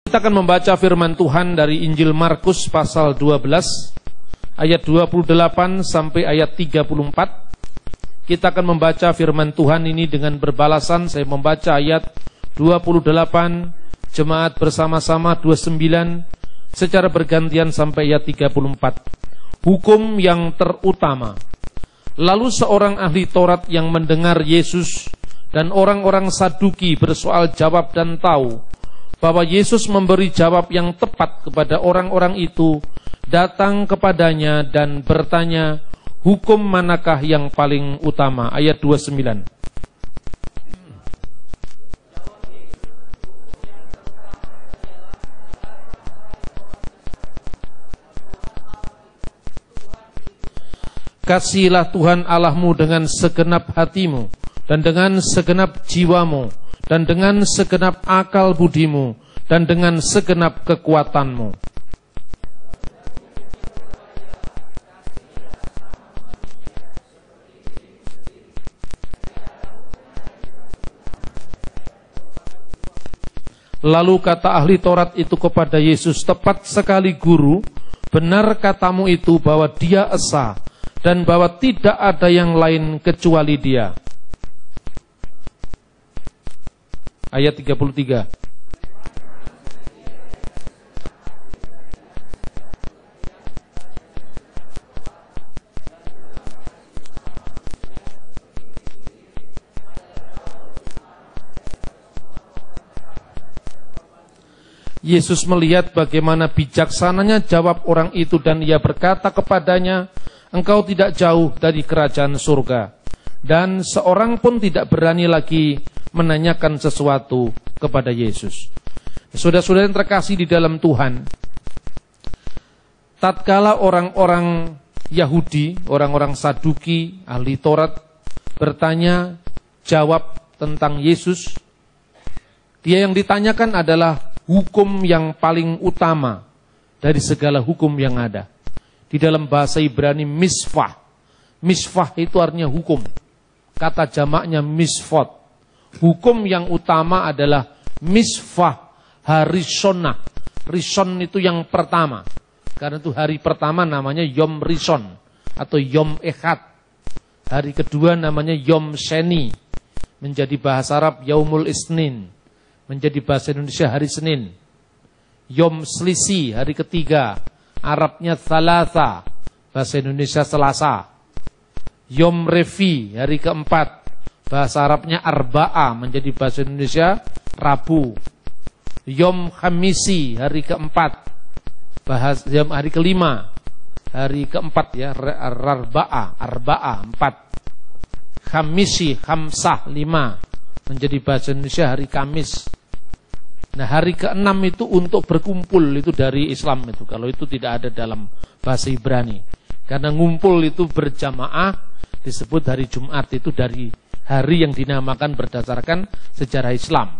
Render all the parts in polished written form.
Kita akan membaca firman Tuhan dari Injil Markus pasal 12 ayat 28 sampai ayat 34. Kita akan membaca firman Tuhan ini dengan berbalasan. Saya membaca ayat 28, jemaat bersama-sama 29, secara bergantian sampai ayat 34. Hukum yang terutama. Lalu seorang ahli Taurat yang mendengar Yesus dan orang-orang Saduki bersoal jawab dan tahu bahwa Yesus memberi jawab yang tepat kepada orang-orang itu, datang kepadanya dan bertanya, hukum manakah yang paling utama? Ayat 29. Kasihilah Tuhan Allahmu dengan segenap hatimu, dan dengan segenap jiwamu, dan dengan segenap akal budimu, dan dengan segenap kekuatanmu. Lalu kata ahli Taurat itu kepada Yesus, tepat sekali Guru, benar katamu itu bahwa Dia esa, dan bahwa tidak ada yang lain kecuali Dia. Ayat 33. Yesus melihat bagaimana bijaksananya jawab orang itu dan Ia berkata kepadanya, engkau tidak jauh dari kerajaan surga. Dan seorang pun tidak berani lagi menanyakan sesuatu kepada Yesus. Saudara-saudara yang terkasih di dalam Tuhan, tatkala orang-orang Yahudi, orang-orang Saduki, ahli Taurat bertanya jawab tentang Yesus, dia yang ditanyakan adalah hukum yang paling utama dari segala hukum yang ada. Di dalam bahasa Ibrani misfah. Misfah itu artinya hukum. Kata jamaknya misfot. Hukum yang utama adalah misfah harisonah. Rison itu yang pertama. Karena itu hari pertama namanya Yom Rison atau Yom Echad. Hari kedua namanya Yom Sheni. Menjadi bahasa Arab Yaumul Isnin. Menjadi bahasa Indonesia hari Senin. Yom Selisi hari ketiga. Arabnya Thalatha. Bahasa Indonesia Selasa. Yom Revi hari keempat. Bahasa Arabnya Arba'a, menjadi bahasa Indonesia Rabu. Yom Khamisi hari keempat. Hari kelima. Hari keempat ya, Arba'a, empat. Khamisi, Khamsah, 5. Menjadi bahasa Indonesia hari Kamis. Nah, hari ke-6 itu untuk berkumpul, itu dari Islam itu. Kalau itu tidak ada dalam bahasa Ibrani. Karena ngumpul itu berjamaah, disebut hari Jumat, itu dari hari yang dinamakan berdasarkan sejarah Islam.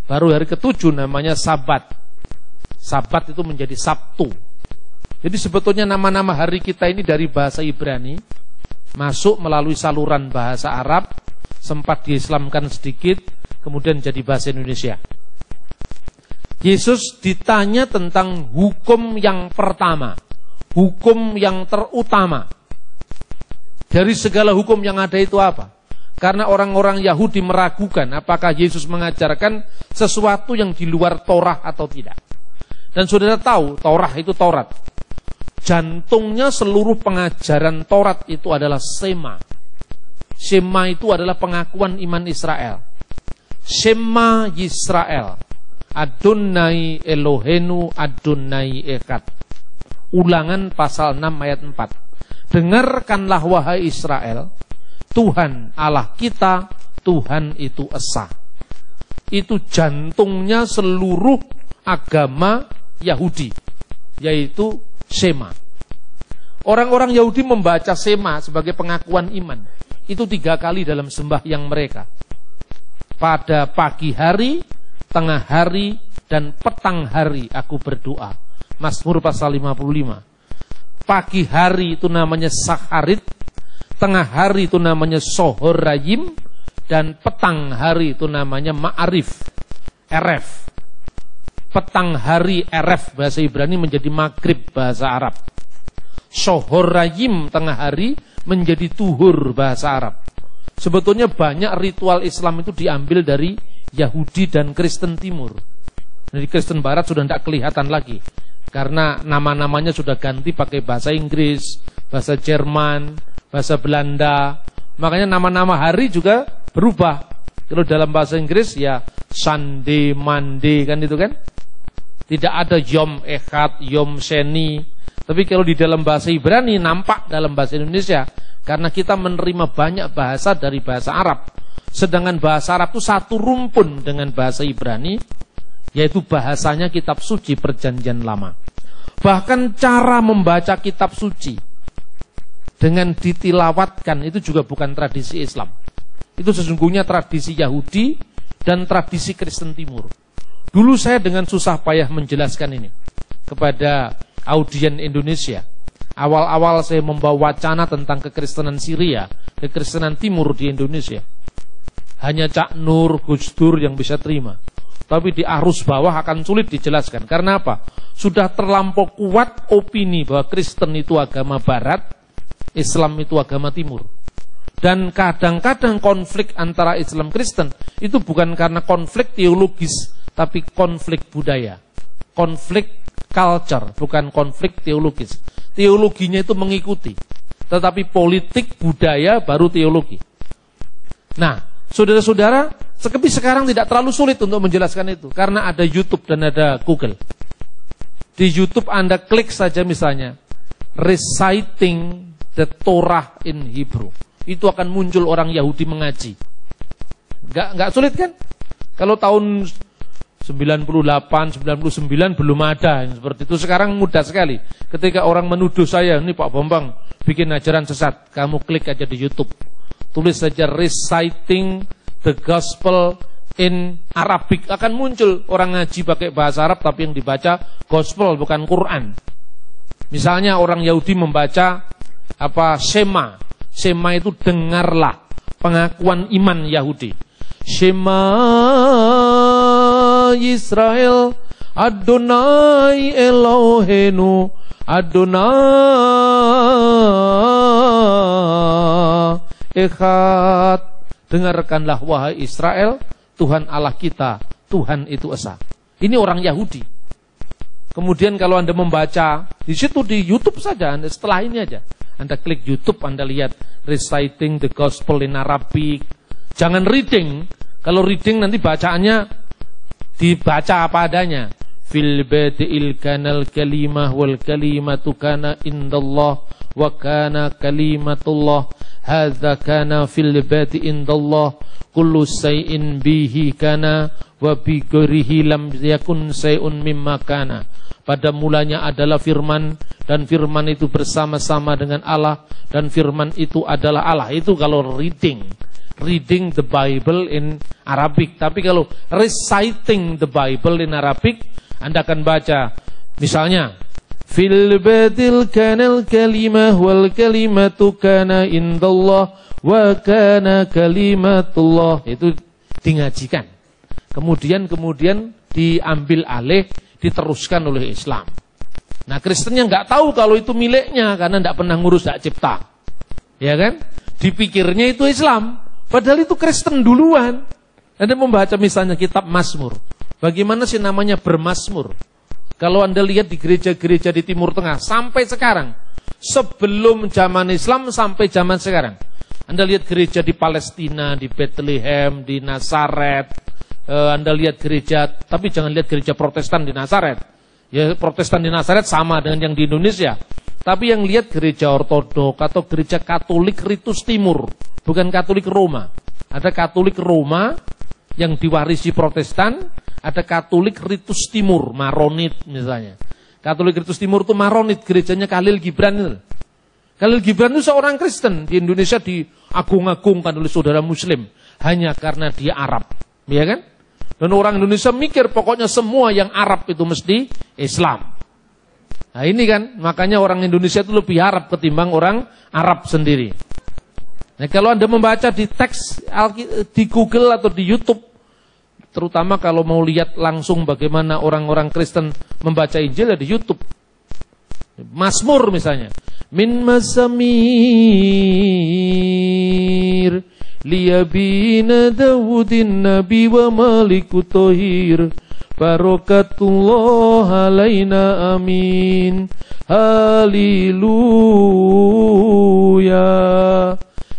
Baru hari ke-7 namanya Sabat. Sabat itu menjadi Sabtu. Jadi sebetulnya nama-nama hari kita ini dari bahasa Ibrani, masuk melalui saluran bahasa Arab, sempat diislamkan sedikit, kemudian jadi bahasa Indonesia. Yesus ditanya tentang hukum yang pertama, hukum yang terutama. Dari segala hukum yang ada itu apa? Karena orang-orang Yahudi meragukan apakah Yesus mengajarkan sesuatu yang di luar Torah atau tidak. Dan saudara tahu, Torah itu Taurat. Jantungnya seluruh pengajaran Taurat itu adalah Shema. Shema itu adalah pengakuan iman Israel. Shema Yisrael. Adonai Elohenu Adonai Echad. Ulangan pasal 6 ayat 4. Dengarkanlah wahai Israel, Tuhan Allah kita, Tuhan itu esa. Itu jantungnya seluruh agama Yahudi, yaitu Shema. Orang-orang Yahudi membaca Shema sebagai pengakuan iman. Itu 3 kali dalam sembahyang mereka. Pada pagi hari, tengah hari, dan petang hari aku berdoa. Mazmur pasal 55. Pagi hari itu namanya Saharit, tengah hari itu namanya Sohorayim, dan petang hari itu namanya Ma'arif, Eref. Petang hari RF bahasa Ibrani menjadi maghrib bahasa Arab. Shohorayim tengah hari menjadi tuhur bahasa Arab. Sebetulnya banyak ritual Islam itu diambil dari Yahudi dan Kristen Timur. Dari Kristen Barat sudah tidak kelihatan lagi. Karena nama-namanya sudah ganti pakai bahasa Inggris, bahasa Jerman, bahasa Belanda. Makanya nama-nama hari juga berubah. Kalau dalam bahasa Inggris ya Sunday, Monday kan itu kan. Tidak ada Yom Echad, Yom Sheni. Tapi kalau di dalam bahasa Ibrani nampak dalam bahasa Indonesia. Karena kita menerima banyak bahasa dari bahasa Arab. Sedangkan bahasa Arab itu satu rumpun dengan bahasa Ibrani. Yaitu bahasanya kitab suci perjanjian lama. Bahkan cara membaca kitab suci dengan ditilawatkan itu juga bukan tradisi Islam. Itu sesungguhnya tradisi Yahudi dan tradisi Kristen Timur. Dulu saya dengan susah payah menjelaskan ini kepada audien Indonesia. Awal-awal saya membawa wacana tentang kekristenan Syria, kekristenan Timur di Indonesia. Hanya Cak Nur, Gus Dur yang bisa terima. Tapi di arus bawah akan sulit dijelaskan. Karena apa? Sudah terlampau kuat opini bahwa Kristen itu agama Barat, Islam itu agama Timur. Dan kadang-kadang konflik antara Islam Kristen itu bukan karena konflik teologis, tapi konflik budaya. Konflik culture, bukan konflik teologis. Teologinya itu mengikuti. Tetapi politik, budaya, baru teologi. Nah, saudara-saudara, sekarang tidak terlalu sulit untuk menjelaskan itu. Karena ada YouTube dan ada Google. Di YouTube Anda klik saja misalnya, Reciting the Torah in Hebrew. Itu akan muncul orang Yahudi mengaji. Nggak sulit kan? Kalau tahun 98, 99 belum ada yang seperti itu. Sekarang mudah sekali. Ketika orang menuduh saya, ini Pak Bambang bikin ajaran sesat, kamu klik aja di YouTube. Tulis saja Reciting the Gospel in Arabic, akan muncul orang ngaji pakai bahasa Arab tapi yang dibaca Gospel bukan Quran. Misalnya orang Yahudi membaca Shema. Shema itu dengarlah, pengakuan iman Yahudi. Shema Yisrael Adonai Elohenu Adonai Echad. Dengarkanlah wahai Israel, Tuhan Allah kita, Tuhan itu esa. Ini orang Yahudi. Kemudian kalau Anda membaca di situ di YouTube saja, setelah ini aja Anda klik YouTube, Anda lihat Reciting the Gospel in Arabic. Jangan reading. Kalau reading nanti bacaannya dibaca apa adanya. Fil badi'il kanal kalimah wal kalimatu kana indallah wa kana kalimatullah hadza kana fil badi indallah kullu shay'in bihi kana wa bi ghairihi lam yakun shay'un mimma kana. Pada mulanya adalah firman, dan firman itu bersama-sama dengan Allah, dan firman itu adalah Allah. Itu kalau reading the Bible in Arabic. Tapi kalau reciting the Bible in Arabic, Anda akan baca misalnya fil badil kanal kalimah wal kalimatu kana indallah wa kana kalimatullah. Itu dingajikan. Kemudian diambil alih, diteruskan oleh Islam. Nah, Kristennya nggak tahu kalau itu miliknya karena nggak pernah ngurus hak cipta, ya kan? Dipikirnya itu Islam, padahal itu Kristen duluan. Anda membaca misalnya kitab Mazmur, bagaimana sih namanya bermazmur? Kalau Anda lihat di gereja-gereja di Timur Tengah sampai sekarang, sebelum zaman Islam sampai zaman sekarang, Anda lihat gereja di Palestina, di Bethlehem, di Nazaret. Anda lihat gereja, tapi jangan lihat gereja Protestan di Nazaret. Ya, Protestan di Nazaret sama dengan yang di Indonesia. Tapi yang lihat gereja Ortodok atau gereja Katolik Ritus Timur, bukan Katolik Roma. Ada Katolik Roma yang diwarisi Protestan, ada Katolik Ritus Timur, Maronit misalnya. Katolik Ritus Timur itu Maronit, gerejanya Khalil Gibran. Khalil Gibran itu seorang Kristen, di Indonesia diagung-agungkan oleh saudara Muslim hanya karena dia Arab, ya kan? Dan orang Indonesia mikir pokoknya semua yang Arab itu mesti Islam. Nah ini kan, makanya orang Indonesia itu lebih Arab ketimbang orang Arab sendiri. Nah kalau Anda membaca di teks di Google atau di YouTube, Terutama kalau mau lihat langsung bagaimana orang-orang Kristen membaca Injil ya di YouTube. Mazmur misalnya. Min mazamir liyabina Dawudin nabi wa malikut tohir barokatullah alaina amin. Haleluya.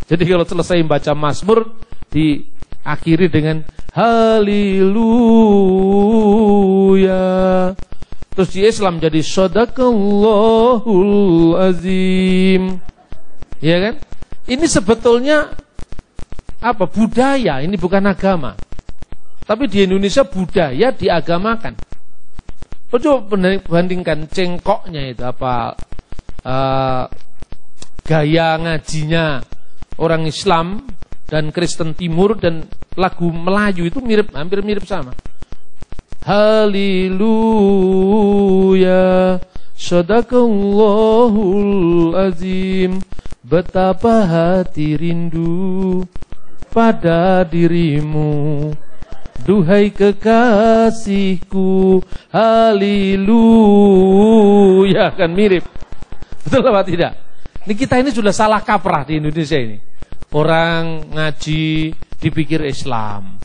Jadi kalau selesai membaca Mazmur diakhiri dengan haleluya. Terus di Islam jadi shadaqallahul azim. Ya kan? Ini sebetulnya apa? Budaya, ini bukan agama. Tapi di Indonesia budaya diagamakan. Coba bandingkan cengkoknya itu apa gaya ngajinya orang Islam dan Kristen Timur dan lagu Melayu itu mirip, hampir mirip sama. Haleluya, shadaqallahul azim. Betapa hati rindu pada dirimu, duhai kekasihku. Haleluya, kan mirip. Betul apa tidak? Ini kita ini sudah salah kaprah di Indonesia ini. Orang ngaji dipikir Islam.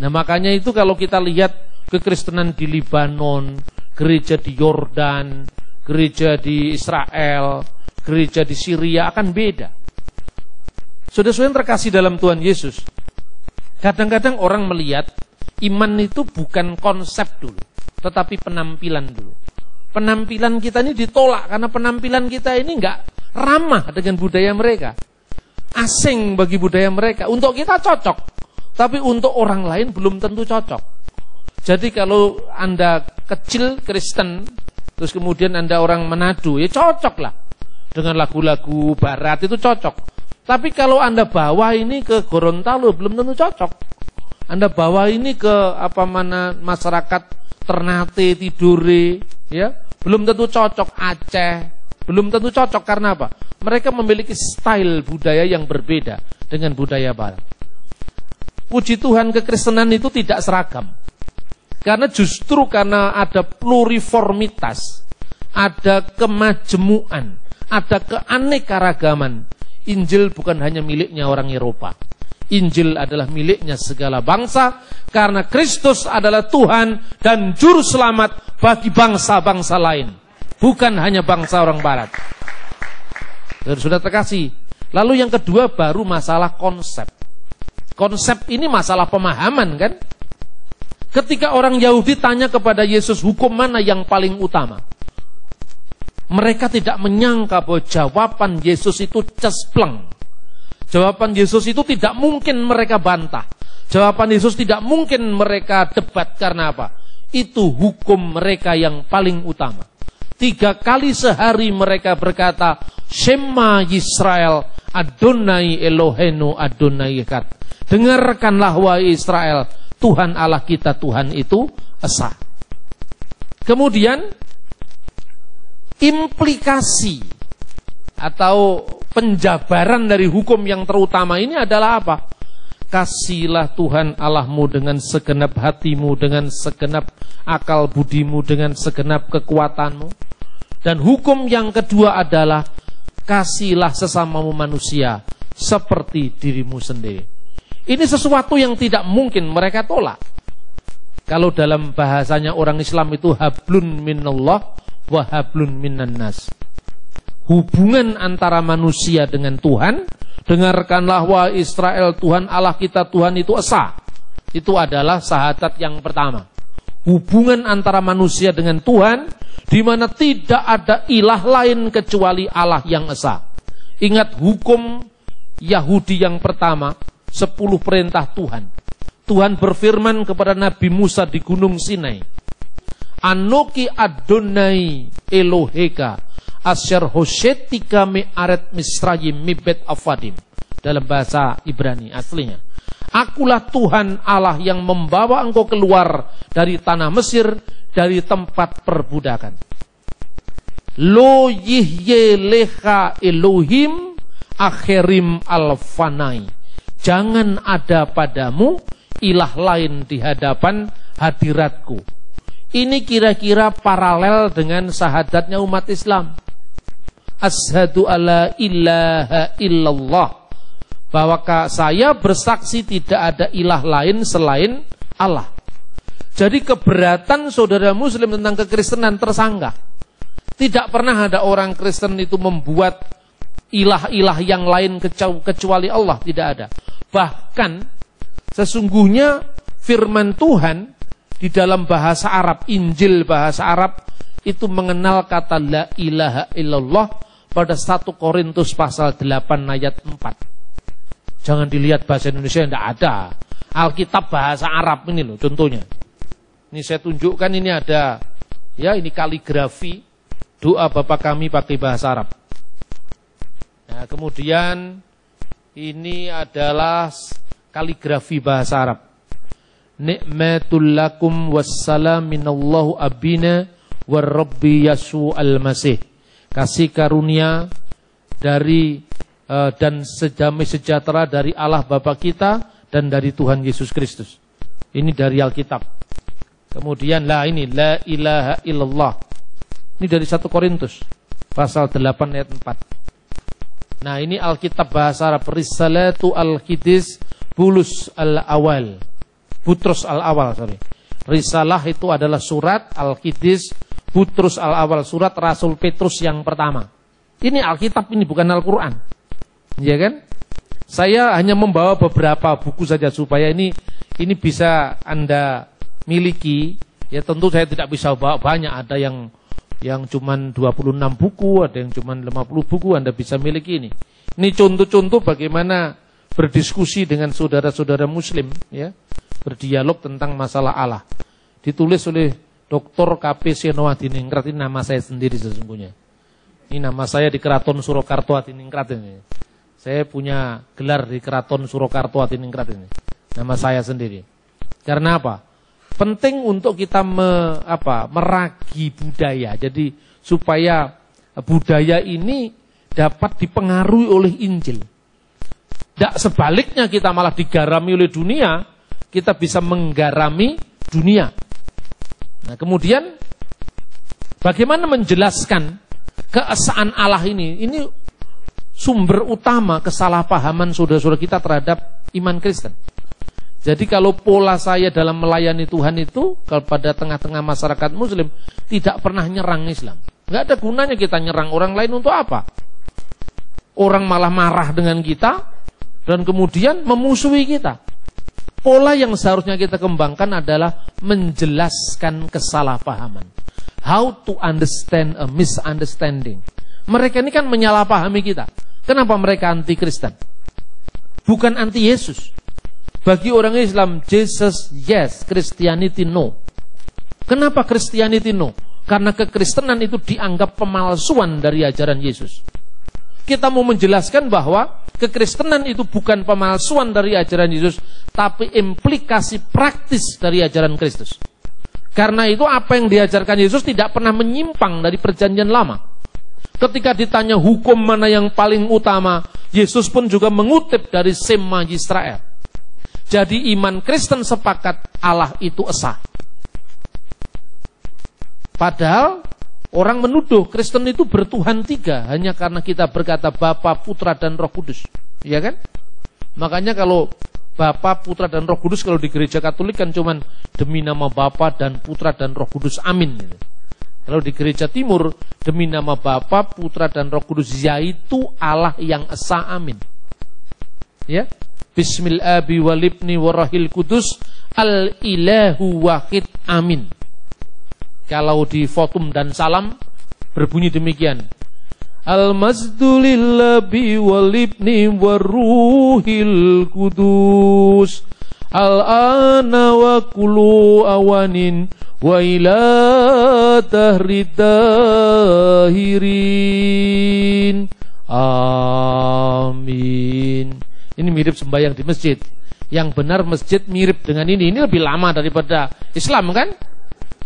Nah makanya itu kalau kita lihat kekristenan di Libanon, gereja di Yordan, gereja di Israel, gereja di Syria akan beda. Saudara-saudara yang terkasih dalam Tuhan Yesus, kadang-kadang orang melihat iman itu bukan konsep dulu, tetapi penampilan dulu. Penampilan kita ini ditolak karena penampilan kita ini enggak ramah dengan budaya mereka. Asing bagi budaya mereka. Untuk kita cocok, tapi untuk orang lain belum tentu cocok. Jadi kalau Anda kecil Kristen, terus kemudian Anda orang Manado, ya cocok lah. Dengan lagu-lagu barat itu cocok. Tapi kalau Anda bawa ini ke Gorontalo, belum tentu cocok. Anda bawa ini ke masyarakat Ternate, Tidore, ya, belum tentu cocok. Aceh, belum tentu cocok. Karena apa? Mereka memiliki style budaya yang berbeda dengan budaya barat. Puji Tuhan, kekristenan itu tidak seragam. Karena justru karena ada pluriformitas, ada kemajemuan, ada keanekaragaman. Injil bukan hanya miliknya orang Eropa. Injil adalah miliknya segala bangsa, karena Kristus adalah Tuhan dan Juru Selamat bagi bangsa-bangsa lain, bukan hanya bangsa orang barat. Sudah terkasih. Lalu yang kedua baru masalah konsep. Konsep ini masalah pemahaman kan? Ketika orang Yahudi tanya kepada Yesus, hukum mana yang paling utama? Mereka tidak menyangka bahwa jawaban Yesus itu cespleng. Jawaban Yesus itu tidak mungkin mereka bantah. Jawaban Yesus tidak mungkin mereka debat. Karena apa? Itu hukum mereka yang paling utama. 3 kali sehari mereka berkata, Shema Yisrael, Adonai Elohenu Adonai Echad. Dengarkanlah wahai Israel, Tuhan Allah kita, Tuhan itu esa. Kemudian implikasi atau penjabaran dari hukum yang terutama ini adalah apa? Kasihlah Tuhan Allahmu dengan segenap hatimu, dengan segenap akal budimu, dengan segenap kekuatanmu. Dan hukum yang kedua adalah kasihlah sesamamu manusia seperti dirimu sendiri. Ini sesuatu yang tidak mungkin mereka tolak. Kalau dalam bahasanya orang Islam itu hablun minallah wa hablun minan nas. Hubungan antara manusia dengan Tuhan. Dengarkanlah wahai Israel, Tuhan Allah kita, Tuhan itu esa. Itu adalah syahadat yang pertama. Hubungan antara manusia dengan Tuhan, di mana tidak ada ilah lain kecuali Allah yang esa. Ingat hukum Yahudi yang pertama, 10 perintah Tuhan. Tuhan berfirman kepada Nabi Musa di Gunung Sinai, Anoki Adonai Eloheka Asher Hoshetika me'aret Misrayim mibet afadim. Dalam bahasa Ibrani aslinya, akulah Tuhan Allah yang membawa engkau keluar dari tanah Mesir, dari tempat perbudakan. Lo yihye leha Elohim akhirim alfanai. Jangan ada padamu ilah lain di hadapan hadiratku. Ini kira-kira paralel dengan syahadatnya umat Islam. Asyhadu alla ilaha illallah. Bahwa saya bersaksi tidak ada ilah lain selain Allah. Jadi keberatan saudara muslim tentang kekristenan tersangka. Tidak pernah ada orang Kristen itu membuat ilah-ilah yang lain kecuali Allah. Tidak ada. Bahkan sesungguhnya firman Tuhan di dalam bahasa Arab, Injil bahasa Arab itu mengenal kata la ilaha illallah pada 1 Korintus pasal 8 ayat 4. Jangan dilihat bahasa Indonesia, tidak ada. Alkitab bahasa Arab ini loh contohnya. Ini saya tunjukkan, ini ada, ya ini kaligrafi doa Bapa kami pakai bahasa Arab. Nah, kemudian ini adalah kaligrafi bahasa Arab. Ni'matul lakum wassalam minallahu abina warabbi Yesu al-Masih. Kasih karunia dari dan damai sejahtera dari Allah Bapa kita dan dari Tuhan Yesus Kristus. Ini dari Alkitab. Kemudian ini la ilaha illallah. Ini dari 1 Korintus pasal 8 ayat 4. Nah, ini Alkitab bahasa Arab, Risalatu al-Qidis Bulus al-Awal. Butrus al-Awal, sorry. Risalah itu adalah surat, Al-Qidis Butrus al-Awal, surat Rasul Petrus yang pertama. Ini Alkitab, ini bukan Al-Quran. Iya kan? Saya hanya membawa beberapa buku saja supaya ini bisa Anda miliki. Ya tentu saya tidak bisa bawa banyak, ada yang cuman 26 buku, ada yang cuman 50 buku, Anda bisa miliki ini. Ini contoh-contoh bagaimana berdiskusi dengan saudara-saudara muslim, ya, berdialog tentang masalah Allah. Ditulis oleh Dr. K.P. Senoa Diningrat, ini nama saya sendiri sesungguhnya. Ini nama saya di Keraton Surakarta Diningrat ini. Saya punya gelar di Keraton Surakarta Diningrat ini. Nama saya sendiri. Karena apa? Penting untuk kita meragi budaya. Jadi supaya budaya ini dapat dipengaruhi oleh Injil. Tidak sebaliknya kita malah digarami oleh dunia, kita bisa menggarami dunia. Nah, kemudian bagaimana menjelaskan keesaan Allah ini? Ini sumber utama kesalahpahaman saudara-saudara kita terhadap iman Kristen. Jadi kalau pola saya dalam melayani Tuhan itu kepada tengah-tengah masyarakat muslim tidak pernah nyerang Islam. Nggak ada gunanya kita nyerang orang lain untuk apa? Orang malah marah dengan kita dan kemudian memusuhi kita. Pola yang seharusnya kita kembangkan adalah menjelaskan kesalahpahaman. How to understand a misunderstanding. Mereka ini kan menyalahpahami kita. Kenapa mereka anti Kristen? Bukan anti Yesus. Bagi orang Islam, Jesus yes, Christianity no. Kenapa Christianity no? Karena kekristenan itu dianggap pemalsuan dari ajaran Yesus. Kita mau menjelaskan bahwa kekristenan itu bukan pemalsuan dari ajaran Yesus, tapi implikasi praktis dari ajaran Kristus. Karena itu apa yang diajarkan Yesus tidak pernah menyimpang dari perjanjian lama. Ketika ditanya hukum mana yang paling utama, Yesus pun juga mengutip dari Shema Yisrael. Jadi iman Kristen sepakat Allah itu esa. Padahal orang menuduh Kristen itu bertuhan 3 hanya karena kita berkata Bapa, Putra dan Roh Kudus. Iya kan? Makanya kalau Bapa, Putra dan Roh Kudus kalau di gereja Katolik kan cuman demi nama Bapa dan Putra dan Roh Kudus, amin. Kalau di gereja Timur demi nama Bapa, Putra dan Roh Kudus, yaitu Allah yang esa, amin. Ya? Bismillahi walibni warahil kudus al-ilahu wahid, amin. Kalau di Fotum dan Salam berbunyi demikian. Al-mazdu lillahi walibni waruhil kudus al-ana wa kulu awanin wa ila tahridahirin, amin. Ini mirip sembahyang di masjid. Yang benar masjid mirip dengan ini lebih lama daripada Islam kan?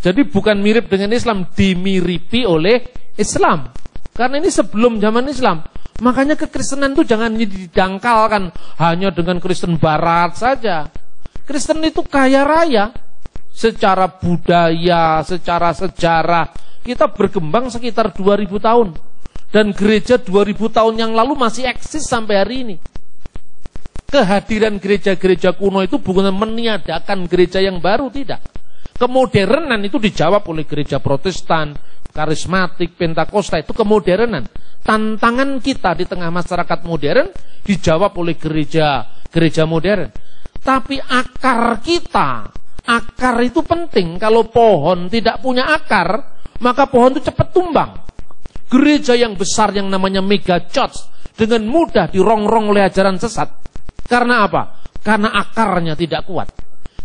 Jadi bukan mirip dengan Islam, dimiripi oleh Islam. Karena ini sebelum zaman Islam. Makanya kekristenan itu jangan didangkalkan hanya dengan Kristen Barat saja. Kristen itu kaya raya. Secara budaya, secara sejarah, kita berkembang sekitar 2000 tahun. Dan gereja 2000 tahun yang lalu masih eksis sampai hari ini. Kehadiran gereja-gereja kuno itu bukan meniadakan gereja yang baru, tidak. Kemodernan itu dijawab oleh gereja Protestan, karismatik, Pentakosta, itu kemodernan. Tantangan kita di tengah masyarakat modern dijawab oleh gereja modern. Tapi akar kita, akar itu penting. Kalau pohon tidak punya akar, maka pohon itu cepat tumbang. Gereja yang besar yang namanya mega church dengan mudah dirongrong oleh ajaran sesat. Karena apa? Karena akarnya tidak kuat.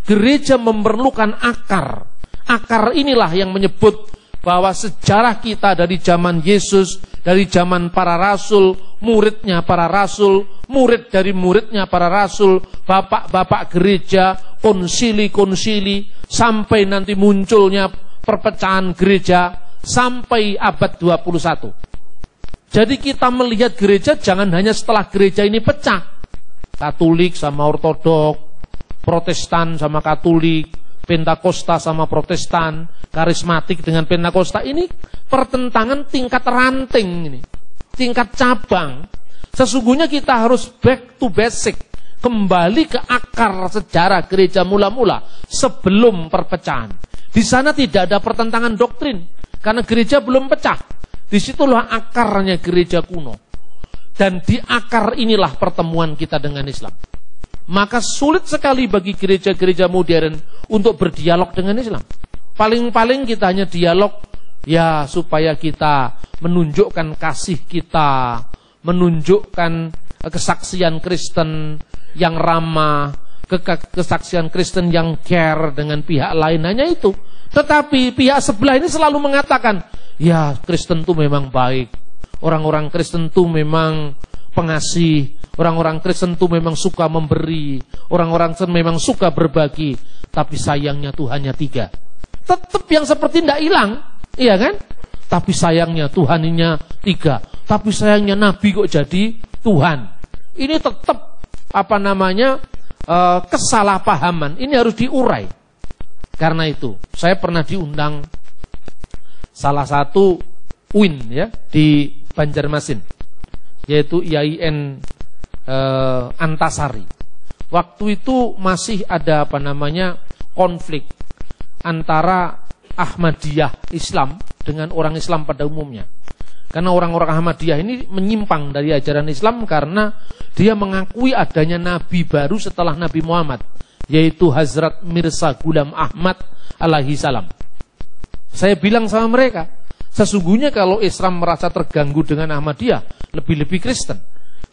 Gereja memerlukan akar. Akar inilah yang menyebut bahwa sejarah kita dari zaman Yesus, dari zaman para rasul, muridnya para rasul, murid dari muridnya para rasul, bapak-bapak gereja, konsili-konsili, sampai nanti munculnya perpecahan gereja, sampai abad 21. Jadi kita melihat gereja jangan hanya setelah gereja ini pecah. Katolik sama Ortodok, Protestan sama Katolik, Pentakosta sama Protestan, karismatik dengan Pentakosta, ini pertentangan tingkat ranting ini, tingkat cabang. Sesungguhnya kita harus back to basic, kembali ke akar sejarah gereja mula-mula sebelum perpecahan. Di sana tidak ada pertentangan doktrin, karena gereja belum pecah. Disitulah akarnya gereja kuno. Dan di akar inilah pertemuan kita dengan Islam. Maka sulit sekali bagi gereja-gereja modern untuk berdialog dengan Islam. Paling-paling kita hanya dialog ya supaya kita menunjukkan kasih kita, menunjukkan kesaksian Kristen yang ramah, kesaksian Kristen yang care dengan pihak lain, hanya itu. Tetapi pihak sebelah ini selalu mengatakan, ya Kristen itu memang baik, orang-orang Kristen itu memang pengasih, orang-orang Kristen itu memang suka memberi, orang-orang Kristen memang suka berbagi, tapi sayangnya Tuhannya 3. Tetap yang seperti tidak hilang, iya kan? Tapi sayangnya Tuhannya 3, tapi sayangnya Nabi kok jadi Tuhan. Ini tetap kesalahpahaman. Ini harus diurai. Karena itu, saya pernah diundang salah satu UIN ya di Banjarmasin, yaitu IAIN Antasari. Waktu itu masih ada konflik antara Ahmadiyah Islam dengan orang Islam pada umumnya. Karena orang-orang Ahmadiyah ini menyimpang dari ajaran Islam karena dia mengakui adanya nabi baru setelah Nabi Muhammad, yaitu Hazrat Mirza Ghulam Ahmad alaihi salam. Saya bilang sama mereka, sesungguhnya kalau Islam merasa terganggu dengan Ahmadiyah, lebih-lebih Kristen.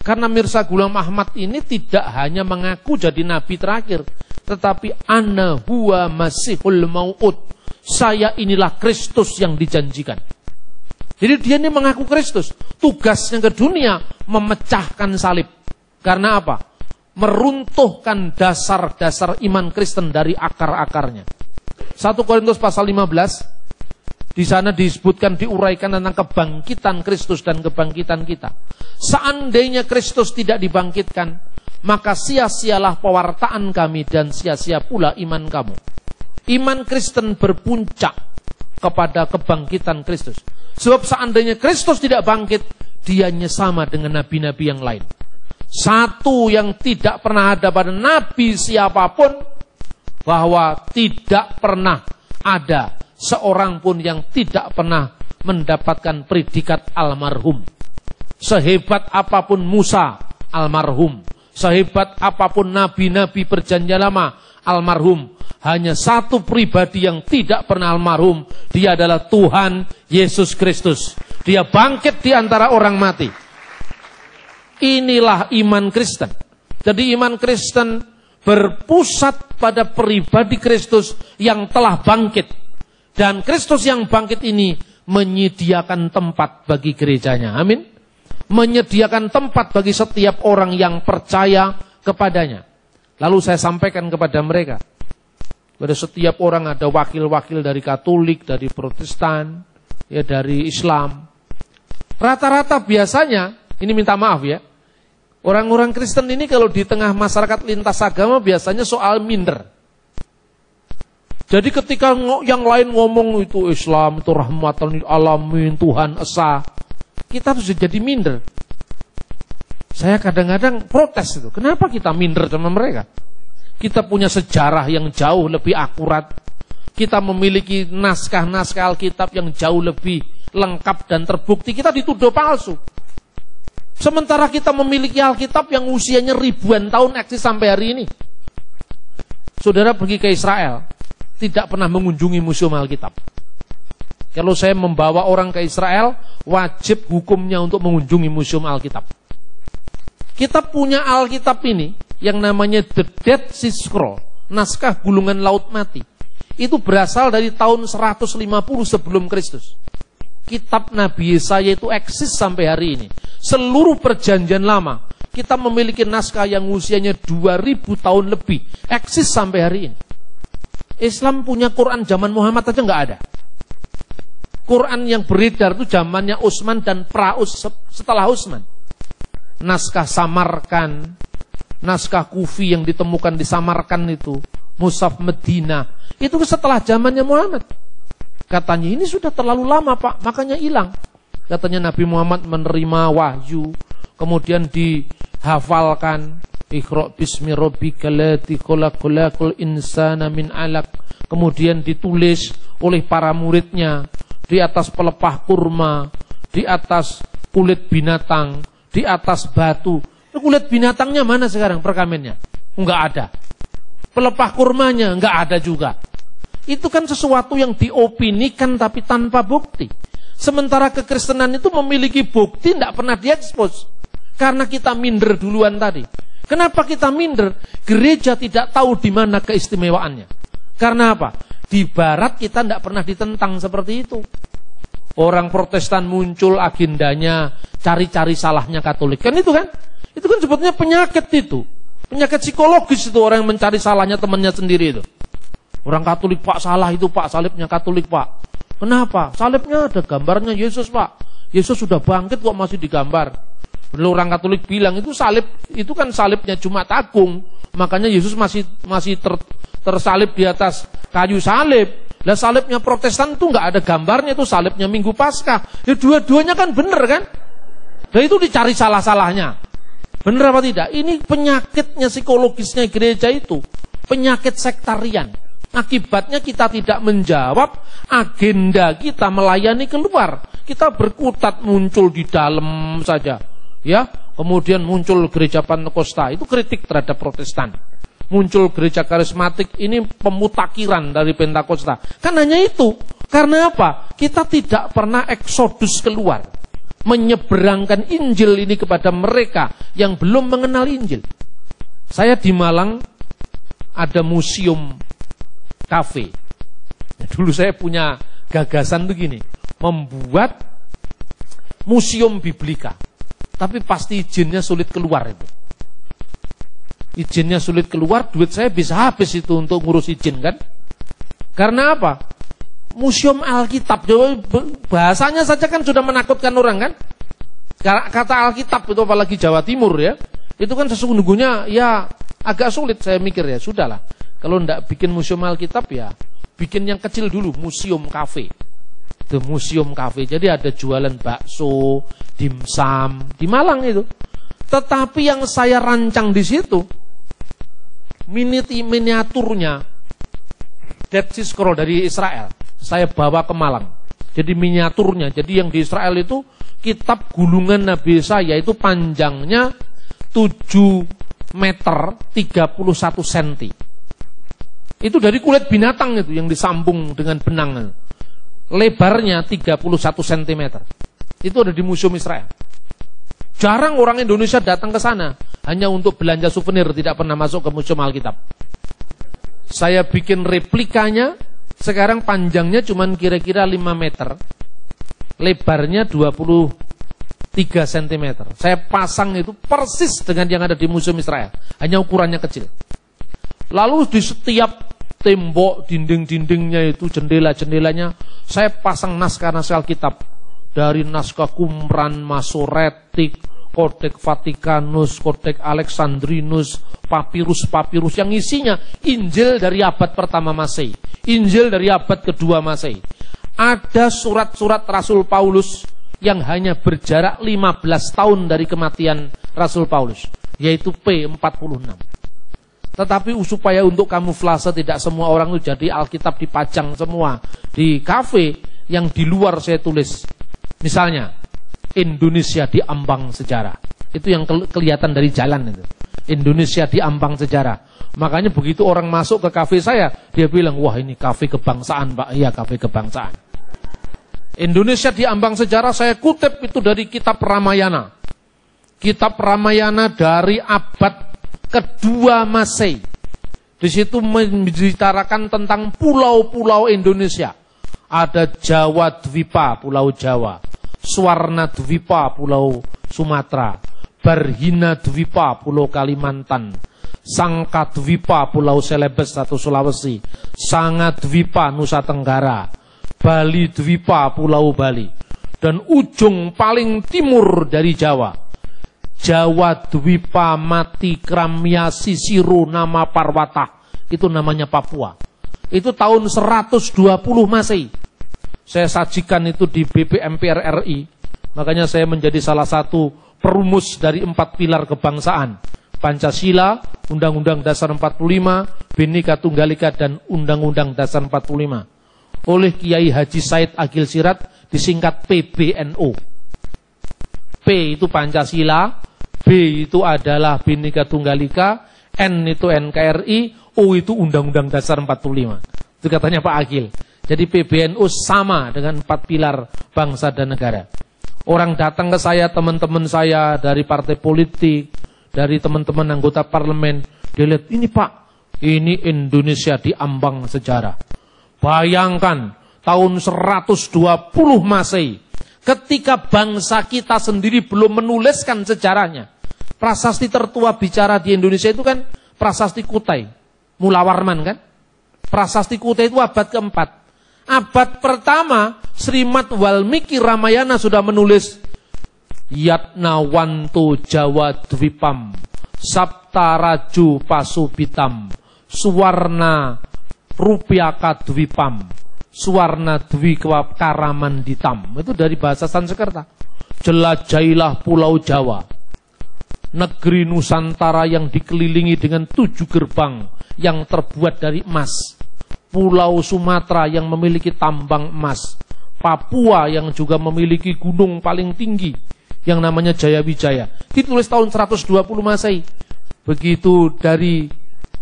Karena Mirza Ghulam Ahmad ini tidak hanya mengaku jadi nabi terakhir, tetapi ana huwa masihul mau'ud. Saya inilah Kristus yang dijanjikan. Jadi dia ini mengaku Kristus. Tugasnya ke dunia memecahkan salib. Karena apa? Meruntuhkan dasar-dasar iman Kristen dari akar-akarnya. 1 Korintus pasal 15. Di sana disebutkan, diuraikan tentang kebangkitan Kristus dan kebangkitan kita. Seandainya Kristus tidak dibangkitkan, maka sia-sialah pewartaan kami dan sia-sia pula iman kamu. Iman Kristen berpuncak kepada kebangkitan Kristus. Sebab seandainya Kristus tidak bangkit, dianya sama dengan nabi-nabi yang lain. Satu yang tidak pernah ada pada nabi siapapun, bahwa tidak pernah ada seorang pun yang tidak pernah mendapatkan predikat almarhum. Sehebat apapun Musa, almarhum. Sehebat apapun nabi-nabi perjanjian lama, almarhum. Hanya satu pribadi yang tidak pernah almarhum, dia adalah Tuhan Yesus Kristus. Dia bangkit di antara orang mati. Inilah iman Kristen. Jadi iman Kristen berpusat pada pribadi Kristus yang telah bangkit. Dan Kristus yang bangkit ini menyediakan tempat bagi gerejanya. Amin. Menyediakan tempat bagi setiap orang yang percaya kepadanya. Lalu saya sampaikan kepada mereka, pada setiap orang ada wakil-wakil dari Katolik, dari Protestan, ya dari Islam. Rata-rata biasanya, ini minta maaf ya, Orang-orang Kristen ini kalau di tengah masyarakat lintas agama biasanya soal minder. Jadi ketika yang lain ngomong itu Islam, itu rahmatan lil alamin, Tuhan Esa, kita harus jadi minder. Saya kadang-kadang protes itu. Kenapa kita minder sama mereka? Kita punya sejarah yang jauh lebih akurat. Kita memiliki naskah-naskah Alkitab yang jauh lebih lengkap dan terbukti. Kita dituduh palsu. Sementara kita memiliki Alkitab yang usianya ribuan tahun eksis sampai hari ini. Saudara pergi ke Israel, tidak pernah mengunjungi museum Alkitab. Kalau saya membawa orang ke Israel, wajib hukumnya untuk mengunjungi museum Alkitab. Kita punya Alkitab ini yang namanya The Dead Sea Scroll, naskah gulungan laut mati. Itu berasal dari tahun 150 sebelum Kristus. Kitab Nabi Yesaya itu eksis sampai hari ini. Seluruh perjanjian lama, kita memiliki naskah yang usianya 2000 tahun lebih, eksis sampai hari ini. Islam punya Quran zaman Muhammad aja nggak ada. Quran yang beredar itu zamannya Utsman dan setelah Utsman. Naskah Samarkan, naskah Kufi yang ditemukan di Samarkan itu, Mushaf Medina, itu setelah zamannya Muhammad. Katanya ini sudah terlalu lama Pak, makanya hilang. Katanya Nabi Muhammad menerima wahyu, kemudian dihafalkan. Iqra bismi rabbikal ladzi khalaqal insana min 'alaq. Kemudian ditulis oleh para muridnya di atas pelepah kurma, di atas kulit binatang, di atas batu. Kulit binatangnya mana sekarang perkamennya? Enggak ada. Pelepah kurmanya enggak ada juga. Itu kan sesuatu yang diopinikan tapi tanpa bukti. Sementara kekristenan itu memiliki bukti, tidak pernah diekspos. Karena kita minder duluan tadi. Kenapa kita minder? Gereja tidak tahu di mana keistimewaannya. Karena apa? Di barat kita tidak pernah ditentang seperti itu. Orang Protestan muncul agendanya cari-cari salahnya Katolik. Kan itu kan? Itu kan sebetulnya penyakit itu. Penyakit psikologis itu orang yang mencari salahnya temannya sendiri itu. Orang Katolik Pak salah itu Pak, salibnya Katolik Pak. Kenapa? Salibnya ada gambarnya Yesus Pak. Yesus sudah bangkit kok masih digambar. Lalu orang Katolik bilang itu salib, itu kan salibnya Jumat Agung. Makanya Yesus masih tersalib di atas kayu salib. Lah salibnya Protestan itu nggak ada gambarnya, itu salibnya Minggu Paskah. Ya dua-duanya kan bener kan? Dan itu dicari salah-salahnya. Bener apa tidak? Ini penyakitnya psikologisnya gereja itu. Penyakit sektarian. Akibatnya kita tidak menjawab agenda kita melayani keluar. Kita berkutat muncul di dalam saja. Ya, kemudian muncul gereja Pentakosta, itu kritik terhadap Protestan. Muncul gereja karismatik, ini pemutakhiran dari Pentakosta. Kan hanya itu. Karena apa? Kita tidak pernah eksodus keluar. Menyeberangkan Injil ini kepada mereka yang belum mengenal Injil. Saya di Malang ada museum kafe. Dulu saya punya gagasan begini, membuat museum biblika. Tapi pasti izinnya sulit keluar itu. Izinnya sulit keluar, duit saya bisa habis itu untuk ngurus izin kan. Karena apa? Museum Alkitab, bahasanya saja kan sudah menakutkan orang kan. Kata Alkitab itu apalagi Jawa Timur ya, itu kan sesungguhnya ya agak sulit saya mikir ya. Sudahlah, kalau ndak bikin museum Alkitab ya bikin yang kecil dulu, museum kafe. The Museum Cafe. Jadi ada jualan bakso, dimsum di Malang itu. Tetapi yang saya rancang di situ miniaturnya Dead Sea Scroll dari Israel. Saya bawa ke Malang. Jadi miniaturnya. Jadi yang di Israel itu kitab gulungan Nabi Yesaya itu panjangnya 7 meter 31 cm. Itu dari kulit binatang itu yang disambung dengan benang. Lebarnya 31 cm. Itu ada di Museum Israel. Jarang orang Indonesia datang ke sana. Hanya untuk belanja souvenir, tidak pernah masuk ke Museum Alkitab. Saya bikin replikanya. Sekarang panjangnya cuma kira-kira 5 meter. Lebarnya 23 cm. Saya pasang itu persis dengan yang ada di Museum Israel. Hanya ukurannya kecil. Lalu di setiap tembok, dinding-dindingnya itu, jendela-jendelanya, saya pasang naskah-naskah Alkitab. Dari naskah Qumran, Masoretik, Codex Vaticanus, Codex Alexandrinus, papirus-papirus yang isinya Injil dari abad pertama Masehi, Injil dari abad kedua Masehi. Ada surat-surat Rasul Paulus yang hanya berjarak 15 tahun dari kematian Rasul Paulus, yaitu P46. Tetapi supaya untuk kamuflase tidak semua orang itu jadi Alkitab dipajang semua di kafe, yang di luar saya tulis misalnya Indonesia di ambang sejarah. Itu yang kelihatan dari jalan itu. Indonesia di ambang sejarah. Makanya begitu orang masuk ke kafe saya, dia bilang, wah ini kafe kebangsaan Pak. Iya, kafe kebangsaan. Indonesia di ambang sejarah saya kutip itu dari kitab Ramayana. Kitab Ramayana dari abad kedua Masehi. Di situ membicarakan tentang pulau-pulau Indonesia. Ada Jawa Dwipa, Pulau Jawa. Swarna Dwipa, Pulau Sumatera. Barhina Dwipa, Pulau Kalimantan. Sangka Dwipa, Pulau Celebes atau Sulawesi. Sanga Dwipa, Nusa Tenggara. Bali Dwipa, Pulau Bali. Dan ujung paling timur dari Jawa, Jawa Dwipa Mati Kramya Sisiro Nama Parwata. Itu namanya Papua. Itu tahun 120 Masehi. Saya sajikan itu di BPMPR RI. Makanya saya menjadi salah satu perumus dari 4 pilar kebangsaan. Pancasila, Undang-Undang Dasar 45, Bhinneka Tunggal Ika, dan Undang-Undang Dasar 45. Oleh Kiai Haji Said Agil Sirat, disingkat PBNU. P itu Pancasila, B itu adalah Bhinneka Tunggal Ika, N itu NKRI, O itu Undang-Undang Dasar 45. Itu katanya Pak Agil. Jadi PBNU sama dengan 4 pilar bangsa dan negara. Orang datang ke saya, teman-teman saya dari partai politik, dari teman-teman anggota parlemen, dia lihat, ini Pak, ini Indonesia di ambang sejarah. Bayangkan, tahun 120 Masehi, ketika bangsa kita sendiri belum menuliskan sejarahnya. Prasasti tertua bicara di Indonesia itu kan Prasasti Kutai, Mula Warman kan. Prasasti Kutai itu abad keempat. Abad pertama, Srimad Walmiki Ramayana sudah menulis Yatna Wanto Jawa Dwipam, Sapta Raju Pasubitam, Suwarna Rupiaka Dwipam, Suwarna Dwikwa Karamanditam. Itu dari bahasa Sanskerta. Jelajahilah Pulau Jawa, negeri Nusantara yang dikelilingi dengan 7 gerbang yang terbuat dari emas. Pulau Sumatera yang memiliki tambang emas. Papua yang juga memiliki gunung paling tinggi yang namanya Jayawijaya. Ditulis tahun 120 Masehi. Begitu dari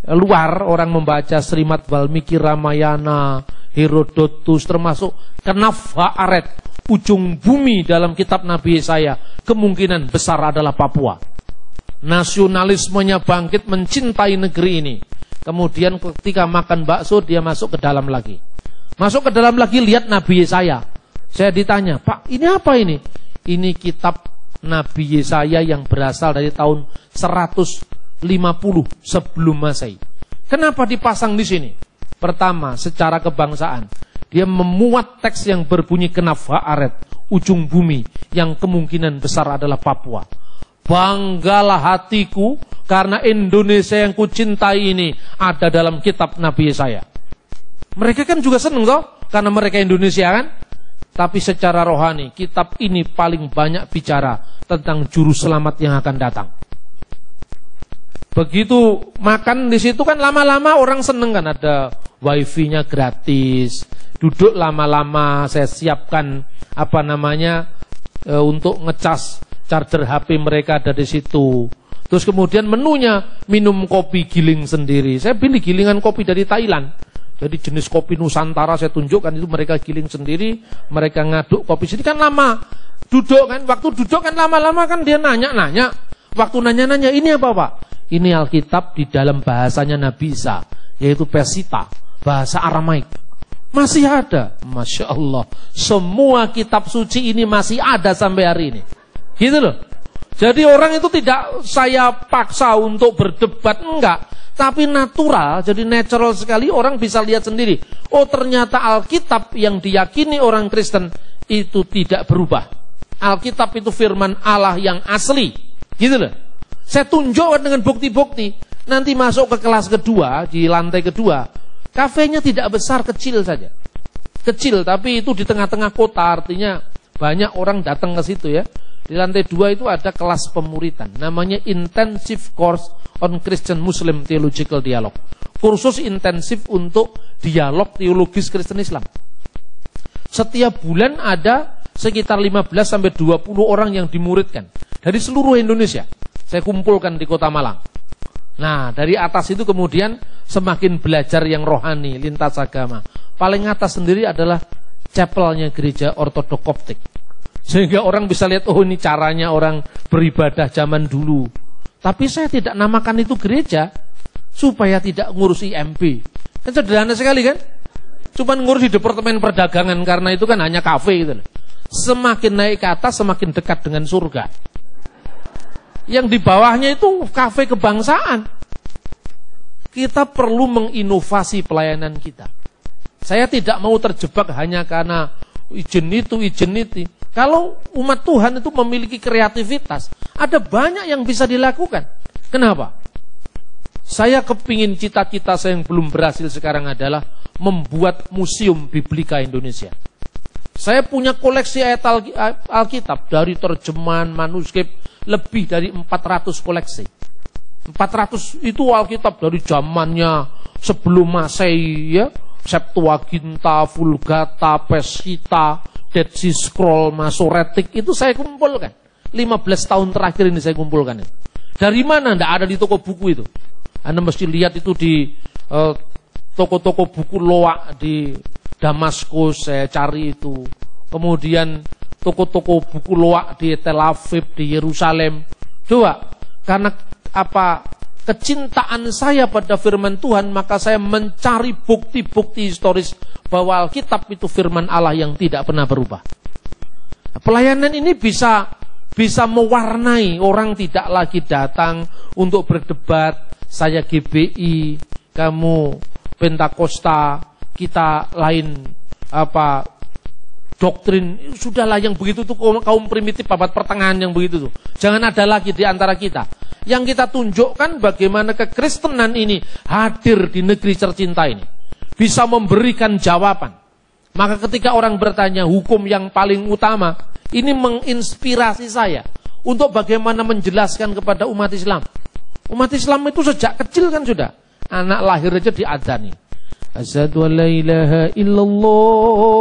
luar orang membaca Srimad Walmiki Ramayana, Herodotus, termasuk Kenaf Haaret, ujung bumi dalam kitab Nabi Yesaya, kemungkinan besar adalah Papua. Nasionalismenya bangkit mencintai negeri ini. Kemudian ketika makan bakso dia masuk ke dalam lagi. Masuk ke dalam lagi lihat Nabi Yesaya. Saya ditanya, Pak ini apa ini? Ini kitab Nabi Yesaya yang berasal dari tahun 150 sebelum Masehi. Kenapa dipasang di sini? Pertama, secara kebangsaan. Dia memuat teks yang berbunyi Kenaf Haaret, ujung bumi, yang kemungkinan besar adalah Papua. Banggalah hatiku karena Indonesia yang kucintai ini ada dalam kitab Nabi Yesaya. Mereka kan juga seneng toh, karena mereka Indonesia kan. Tapi secara rohani, kitab ini paling banyak bicara tentang juru selamat yang akan datang. Begitu makan di situ kan lama-lama orang seneng kan, ada wifi-nya gratis. Duduk lama-lama saya siapkan untuk ngecas charger HP mereka ada di situ. Terus kemudian menunya minum kopi giling sendiri. Saya pilih gilingan kopi dari Thailand. Jadi jenis kopi Nusantara saya tunjukkan itu mereka giling sendiri, mereka ngaduk kopi sini kan lama. Duduk kan, waktu duduk kan lama-lama kan dia nanya-nanya. Waktu nanya-nanya ini apa Pak? Ini Alkitab di dalam bahasanya Nabi Isa, yaitu Pesita, bahasa Aramaik. Masih ada, Masya Allah. Semua kitab suci ini masih ada sampai hari ini. Gitu loh. Jadi orang itu tidak saya paksa untuk berdebat, enggak. Tapi natural, jadi natural sekali orang bisa lihat sendiri. Oh ternyata Alkitab yang diyakini orang Kristen itu tidak berubah. Alkitab itu firman Allah yang asli. Gitu loh. Saya tunjukkan dengan bukti-bukti. Nanti masuk ke kelas kedua, di lantai kedua, kafenya tidak besar, kecil saja. Kecil, tapi itu di tengah-tengah kota, artinya banyak orang datang ke situ ya. Di lantai 2 itu ada kelas pemuritan, namanya Intensive Course on Christian Muslim Theological Dialogue. Kursus intensif untuk dialog teologis Kristen Islam. Setiap bulan ada sekitar 15-20 orang yang dimuridkan dari seluruh Indonesia. Saya kumpulkan di Kota Malang. Nah, dari atas itu kemudian semakin belajar yang rohani, lintas agama. Paling atas sendiri adalah chapelnya gereja Ortodok Koptik. Sehingga orang bisa lihat, oh ini caranya orang beribadah zaman dulu. Tapi saya tidak namakan itu gereja, supaya tidak ngurus IMB. Kan sederhana sekali kan? Cuman ngurus di Departemen Perdagangan, karena itu kan hanya kafe gitu. Semakin naik ke atas, semakin dekat dengan surga. Yang di bawahnya itu kafe kebangsaan. Kita perlu menginovasi pelayanan kita. Saya tidak mau terjebak hanya karena izin itu. Kalau umat Tuhan itu memiliki kreativitas, ada banyak yang bisa dilakukan. Kenapa? Saya kepingin cita-cita saya yang belum berhasil sekarang adalah membuat museum Biblika Indonesia. Saya punya koleksi ayat Alkitab dari terjemahan manuskrip lebih dari 400 koleksi. 400 itu Alkitab dari zamannya sebelum Masehi ya. Septuaginta, Vulgata, Peshitta, Dead Sea Scroll, Masoretic itu saya kumpulkan. 15 tahun terakhir ini saya kumpulkan. Dari mana? Tidak ada di toko buku itu. Anda mesti lihat itu di toko-toko buku loak di Damaskus, saya cari itu. Kemudian toko-toko buku loak di Tel Aviv, di Yerusalem. Coba, karena apa? Kecintaan saya pada firman Tuhan, maka saya mencari bukti-bukti historis bahwa Alkitab itu firman Allah yang tidak pernah berubah. Pelayanan ini bisa mewarnai, orang tidak lagi datang untuk berdebat, saya GBI, kamu Pentakosta, kita lain doktrin, sudahlah yang begitu tuh kaum primitif abad pertengahan yang begitu tuh. Jangan ada lagi di antara kita. Yang kita tunjukkan bagaimana kekristenan ini hadir di negeri tercinta ini. Bisa memberikan jawaban. Maka ketika orang bertanya hukum yang paling utama, ini menginspirasi saya untuk bagaimana menjelaskan kepada umat Islam. Umat Islam itu sejak kecil kan sudah. Anak lahir aja diadzani. Asyhadu an la ilaha illallah.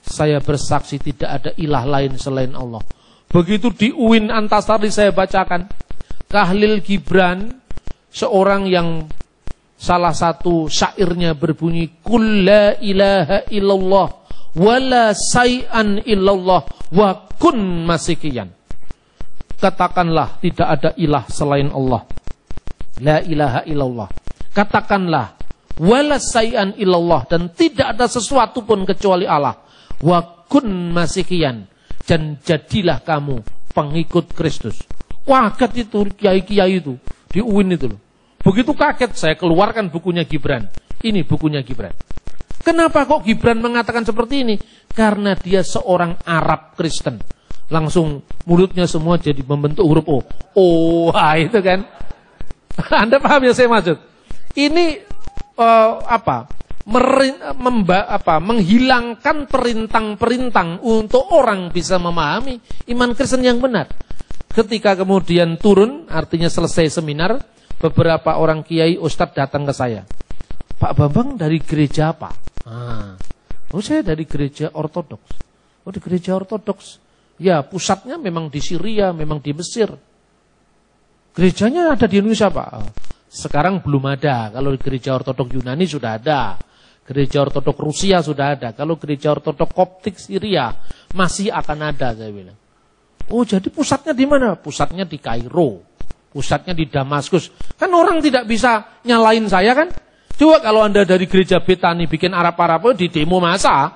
Saya bersaksi tidak ada ilah lain selain Allah. Begitu di UIN Antasari saya bacakan, Khalil Gibran, seorang yang salah satu syairnya berbunyi, Qul la ilaha illallah, wa la say'an illallah, wa kun masikiyan. Katakanlah tidak ada ilah selain Allah. La ilaha illallah. Katakanlah, wa la say'an illallah, dan tidak ada sesuatu pun kecuali Allah. Wa kun masikiyan. Dan jadilah kamu pengikut Kristus. Kaget itu kiai-kiai itu di UIN itu loh. Begitu kaget saya keluarkan bukunya Gibran. Ini bukunya Gibran. Kenapa kok Gibran mengatakan seperti ini? Karena dia seorang Arab Kristen. Langsung mulutnya semua jadi membentuk huruf O. Itu kan. Anda paham yang saya maksud? Ini menghilangkan perintang-perintang untuk orang bisa memahami iman Kristen yang benar. Ketika kemudian turun, artinya selesai seminar, beberapa orang kiai ustadz datang ke saya. Pak Bambang dari gereja apa? Saya dari gereja Ortodoks. Di gereja Ortodoks. Ya, pusatnya memang di Syria, memang di Mesir. Gerejanya ada di Indonesia, Pak. Sekarang belum ada. Kalau gereja Ortodok Yunani sudah ada. Gereja Ortodok Rusia sudah ada. Kalau gereja Ortodok Koptik Syria masih akan ada, saya bilang. Jadi pusatnya di mana? Pusatnya di Kairo. Pusatnya di Damaskus. Kan orang tidak bisa nyalain saya kan? Coba kalau Anda dari gereja Betani bikin Arab-Arab di demo masa.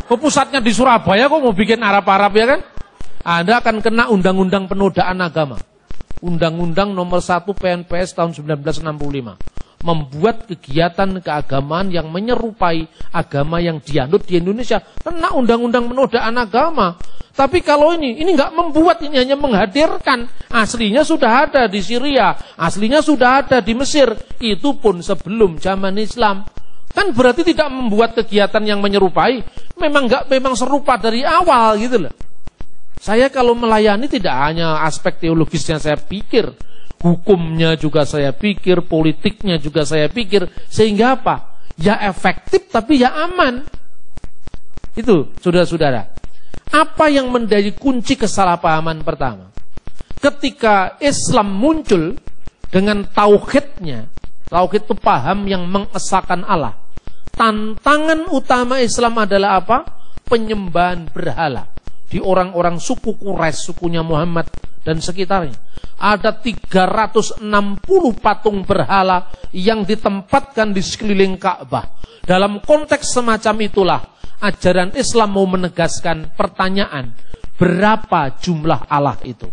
Pusatnya di Surabaya kok mau bikin Arab-Arab ya kan? Anda akan kena undang-undang penodaan agama. Undang-undang nomor 1 PNPS tahun 1965. membuat kegiatan keagamaan yang menyerupai agama yang dianut di Indonesia. Kena undang-undang penodaan agama. Tapi kalau ini nggak membuat, ini hanya menghadirkan. Aslinya sudah ada di Syria, aslinya sudah ada di Mesir. Itu pun sebelum zaman Islam. Kan berarti tidak membuat kegiatan yang menyerupai. Memang serupa dari awal gitu loh. Saya kalau melayani tidak hanya aspek teologisnya saya pikir, hukumnya juga saya pikir, politiknya juga saya pikir, sehingga apa? Ya efektif tapi ya aman. Itu, saudara-saudara. Apa yang menjadi kunci kesalahpahaman pertama? Ketika Islam muncul dengan tauhidnya, tauhid itu paham yang mengesahkan Allah. Tantangan utama Islam adalah apa? Penyembahan berhala. Di orang-orang suku Quraisy, sukunya Muhammad dan sekitarnya. Ada 360 patung berhala yang ditempatkan di sekeliling Ka'bah. Dalam konteks semacam itulah, ajaran Islam mau menegaskan pertanyaan, berapa jumlah Allah itu?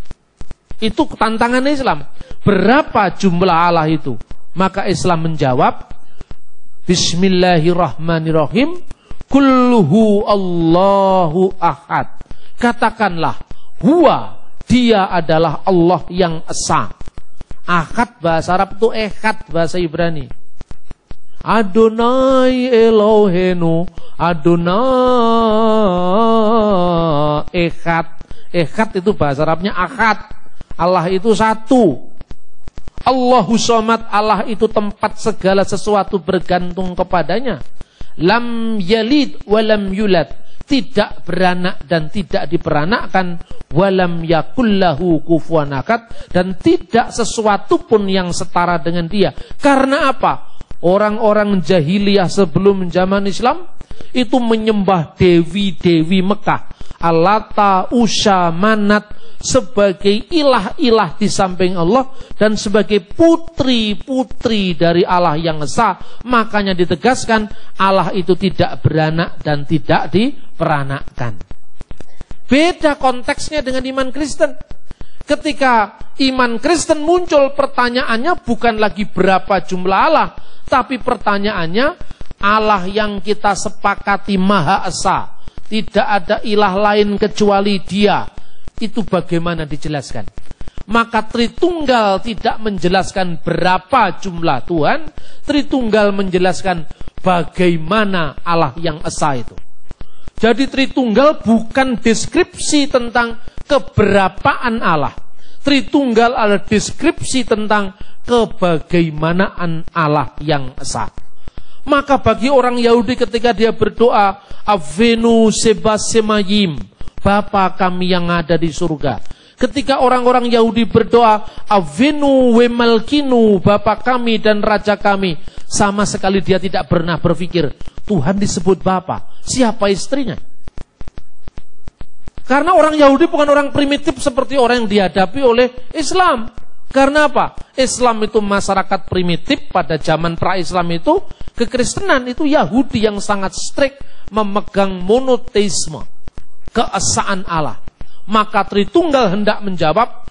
Itu tantangan Islam. Berapa jumlah Allah itu? Maka Islam menjawab, Bismillahirrahmanirrahim, Kulluhu Allahu Ahad. Katakanlah, huwa, dia adalah Allah yang esa. Ahad bahasa Arab itu ehad bahasa Ibrani. Adonai Elohenu, Adonai ehad. Ehad itu bahasa Arabnya ahad. Allah itu satu. Allahu Somad, Allah itu tempat segala sesuatu bergantung kepadanya. Lam yalid walam yulad, tidak beranak dan tidak diperanakkan, walam yakullahu kufuwan ahad, dan tidak sesuatu pun yang setara dengan dia. Karena apa? Orang-orang jahiliyah sebelum zaman Islam itu menyembah dewi-dewi Mekah, Allata, Usha, Manat, sebagai ilah-ilah di samping Allah dan sebagai putri-putri dari Allah yang esa. Makanya ditegaskan Allah itu tidak beranak dan tidak diperanakkan. Beda konteksnya dengan iman Kristen. Ketika iman Kristen muncul, pertanyaannya bukan lagi berapa jumlah Allah, tapi pertanyaannya Allah yang kita sepakati Maha Esa, tidak ada ilah lain kecuali Dia. Itu bagaimana dijelaskan? Maka Tritunggal tidak menjelaskan berapa jumlah Tuhan, Tritunggal menjelaskan bagaimana Allah yang esa itu. Jadi Tritunggal bukan deskripsi tentang keberapaan Allah. Tritunggal adalah deskripsi tentang kebagaimanaan Allah yang esa. Maka bagi orang Yahudi ketika dia berdoa, Avenu Sebasemayim, Bapa kami yang ada di surga. Ketika orang-orang Yahudi berdoa, Avenu Wemalkinu, Bapa kami dan Raja kami, sama sekali dia tidak pernah berpikir, Tuhan disebut Bapa, siapa istrinya? Karena orang Yahudi bukan orang primitif seperti orang yang dihadapi oleh Islam. Karena apa? Islam itu masyarakat primitif pada zaman pra-Islam itu, kekristenan itu Yahudi yang sangat strict memegang monoteisme, keesaan Allah. Maka Tritunggal hendak menjawab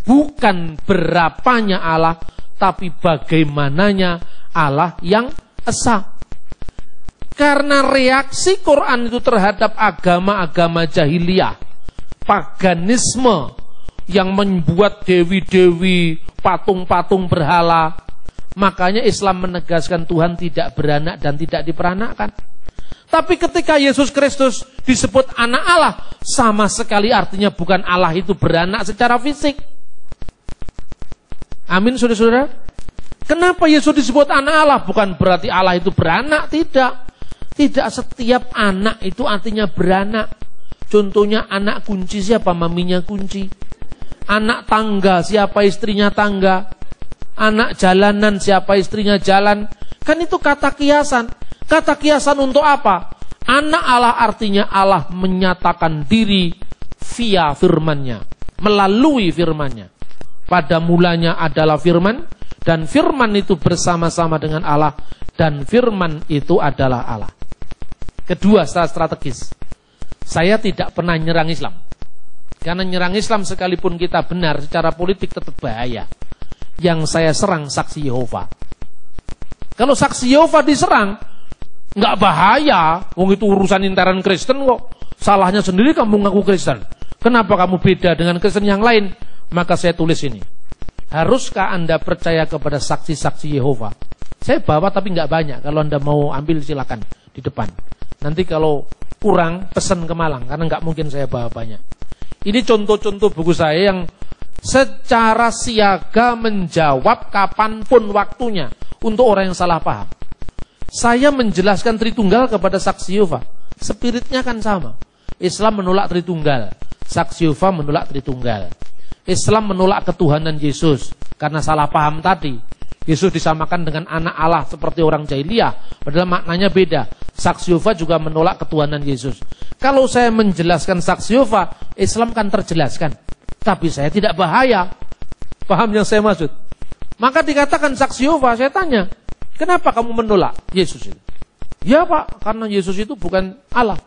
bukan berapanya Allah, tapi bagaimananya Allah yang esa. Karena reaksi Quran itu terhadap agama-agama jahiliyah, paganisme yang membuat dewi-dewi, patung-patung berhala, makanya Islam menegaskan Tuhan tidak beranak dan tidak diperanakkan. Tapi ketika Yesus Kristus disebut anak Allah, sama sekali artinya bukan Allah itu beranak secara fisik. Amin, saudara-saudara. Kenapa Yesus disebut anak Allah? Bukan berarti Allah itu beranak, tidak. Tidak setiap anak itu artinya beranak. Contohnya anak kunci, siapa maminya kunci. Anak tangga, siapa istrinya tangga. Anak jalanan, siapa istrinya jalan. Kan itu kata kiasan. Kata kiasan untuk apa? Anak Allah artinya Allah menyatakan diri via firman-Nya, melalui firman-Nya. Pada mulanya adalah firman, dan firman itu bersama-sama dengan Allah, dan firman itu adalah Allah. Kedua, secara strategis, saya tidak pernah nyerang Islam. Karena nyerang Islam sekalipun kita benar secara politik tetap bahaya. Yang saya serang saksi Yehova. Kalau saksi Yehova diserang, nggak bahaya. Wong itu urusan intern Kristen kok. Salahnya sendiri kamu ngaku Kristen. Kenapa kamu beda dengan Kristen yang lain? Maka saya tulis ini. Haruskah Anda percaya kepada saksi-saksi Yehova? Saya bawa tapi nggak banyak. Kalau Anda mau ambil silakan di depan. Nanti kalau kurang pesan ke Malang karena nggak mungkin saya bawa banyak. Ini contoh-contoh buku saya yang secara siaga menjawab kapanpun waktunya untuk orang yang salah paham. Saya menjelaskan Tritunggal kepada saksi Yehova. Spiritnya kan sama. Islam menolak Tritunggal. Saksi Yehova menolak Tritunggal. Islam menolak ketuhanan Yesus karena salah paham tadi. Yesus disamakan dengan anak Allah seperti orang jahiliyah. Padahal maknanya beda. Saksi Yehova juga menolak ketuhanan Yesus. Kalau saya menjelaskan saksi Yehova, Islam kan terjelaskan. Tapi saya tidak bahaya. Paham yang saya maksud? Maka dikatakan saksi Yehova, saya tanya, kenapa kamu menolak Yesus itu? Ya Pak, karena Yesus itu bukan Allah.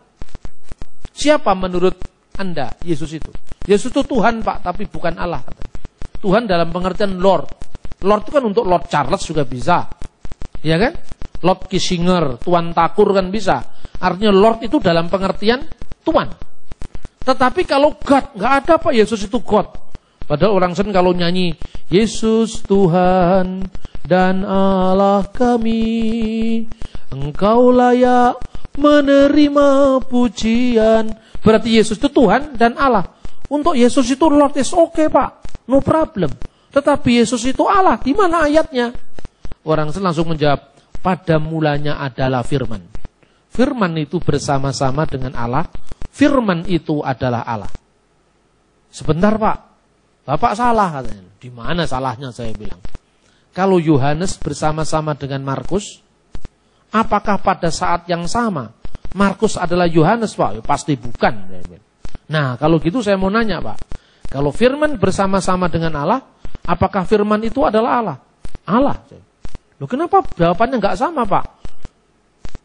Siapa menurut Anda Yesus itu? Yesus itu Tuhan Pak, tapi bukan Allah. Tuhan dalam pengertian Lord. Lord itu kan untuk Lord Charles juga bisa. Ya kan? Lord Kissinger, Tuan Takur kan bisa. Artinya Lord itu dalam pengertian Tuhan. Tetapi kalau God, nggak ada Pak Yesus itu God. Padahal orang sen kalau nyanyi Yesus Tuhan dan Allah kami, Engkau layak menerima pujian. Berarti Yesus itu Tuhan dan Allah. Untuk Yesus itu Lord is okay Pak, no problem. Tetapi Yesus itu Allah, di mana ayatnya? Orang sen langsung menjawab, pada mulanya adalah firman. Firman itu bersama-sama dengan Allah. Firman itu adalah Allah. Sebentar Pak, Bapak salah katanya. Di mana salahnya saya bilang. Kalau Yohanes bersama-sama dengan Markus, apakah pada saat yang sama Markus adalah Yohanes Pak? Ya, pasti bukan. Nah kalau gitu saya mau nanya Pak. Kalau firman bersama-sama dengan Allah, apakah firman itu adalah Allah? Allah. Loh kenapa jawabannya nggak sama Pak?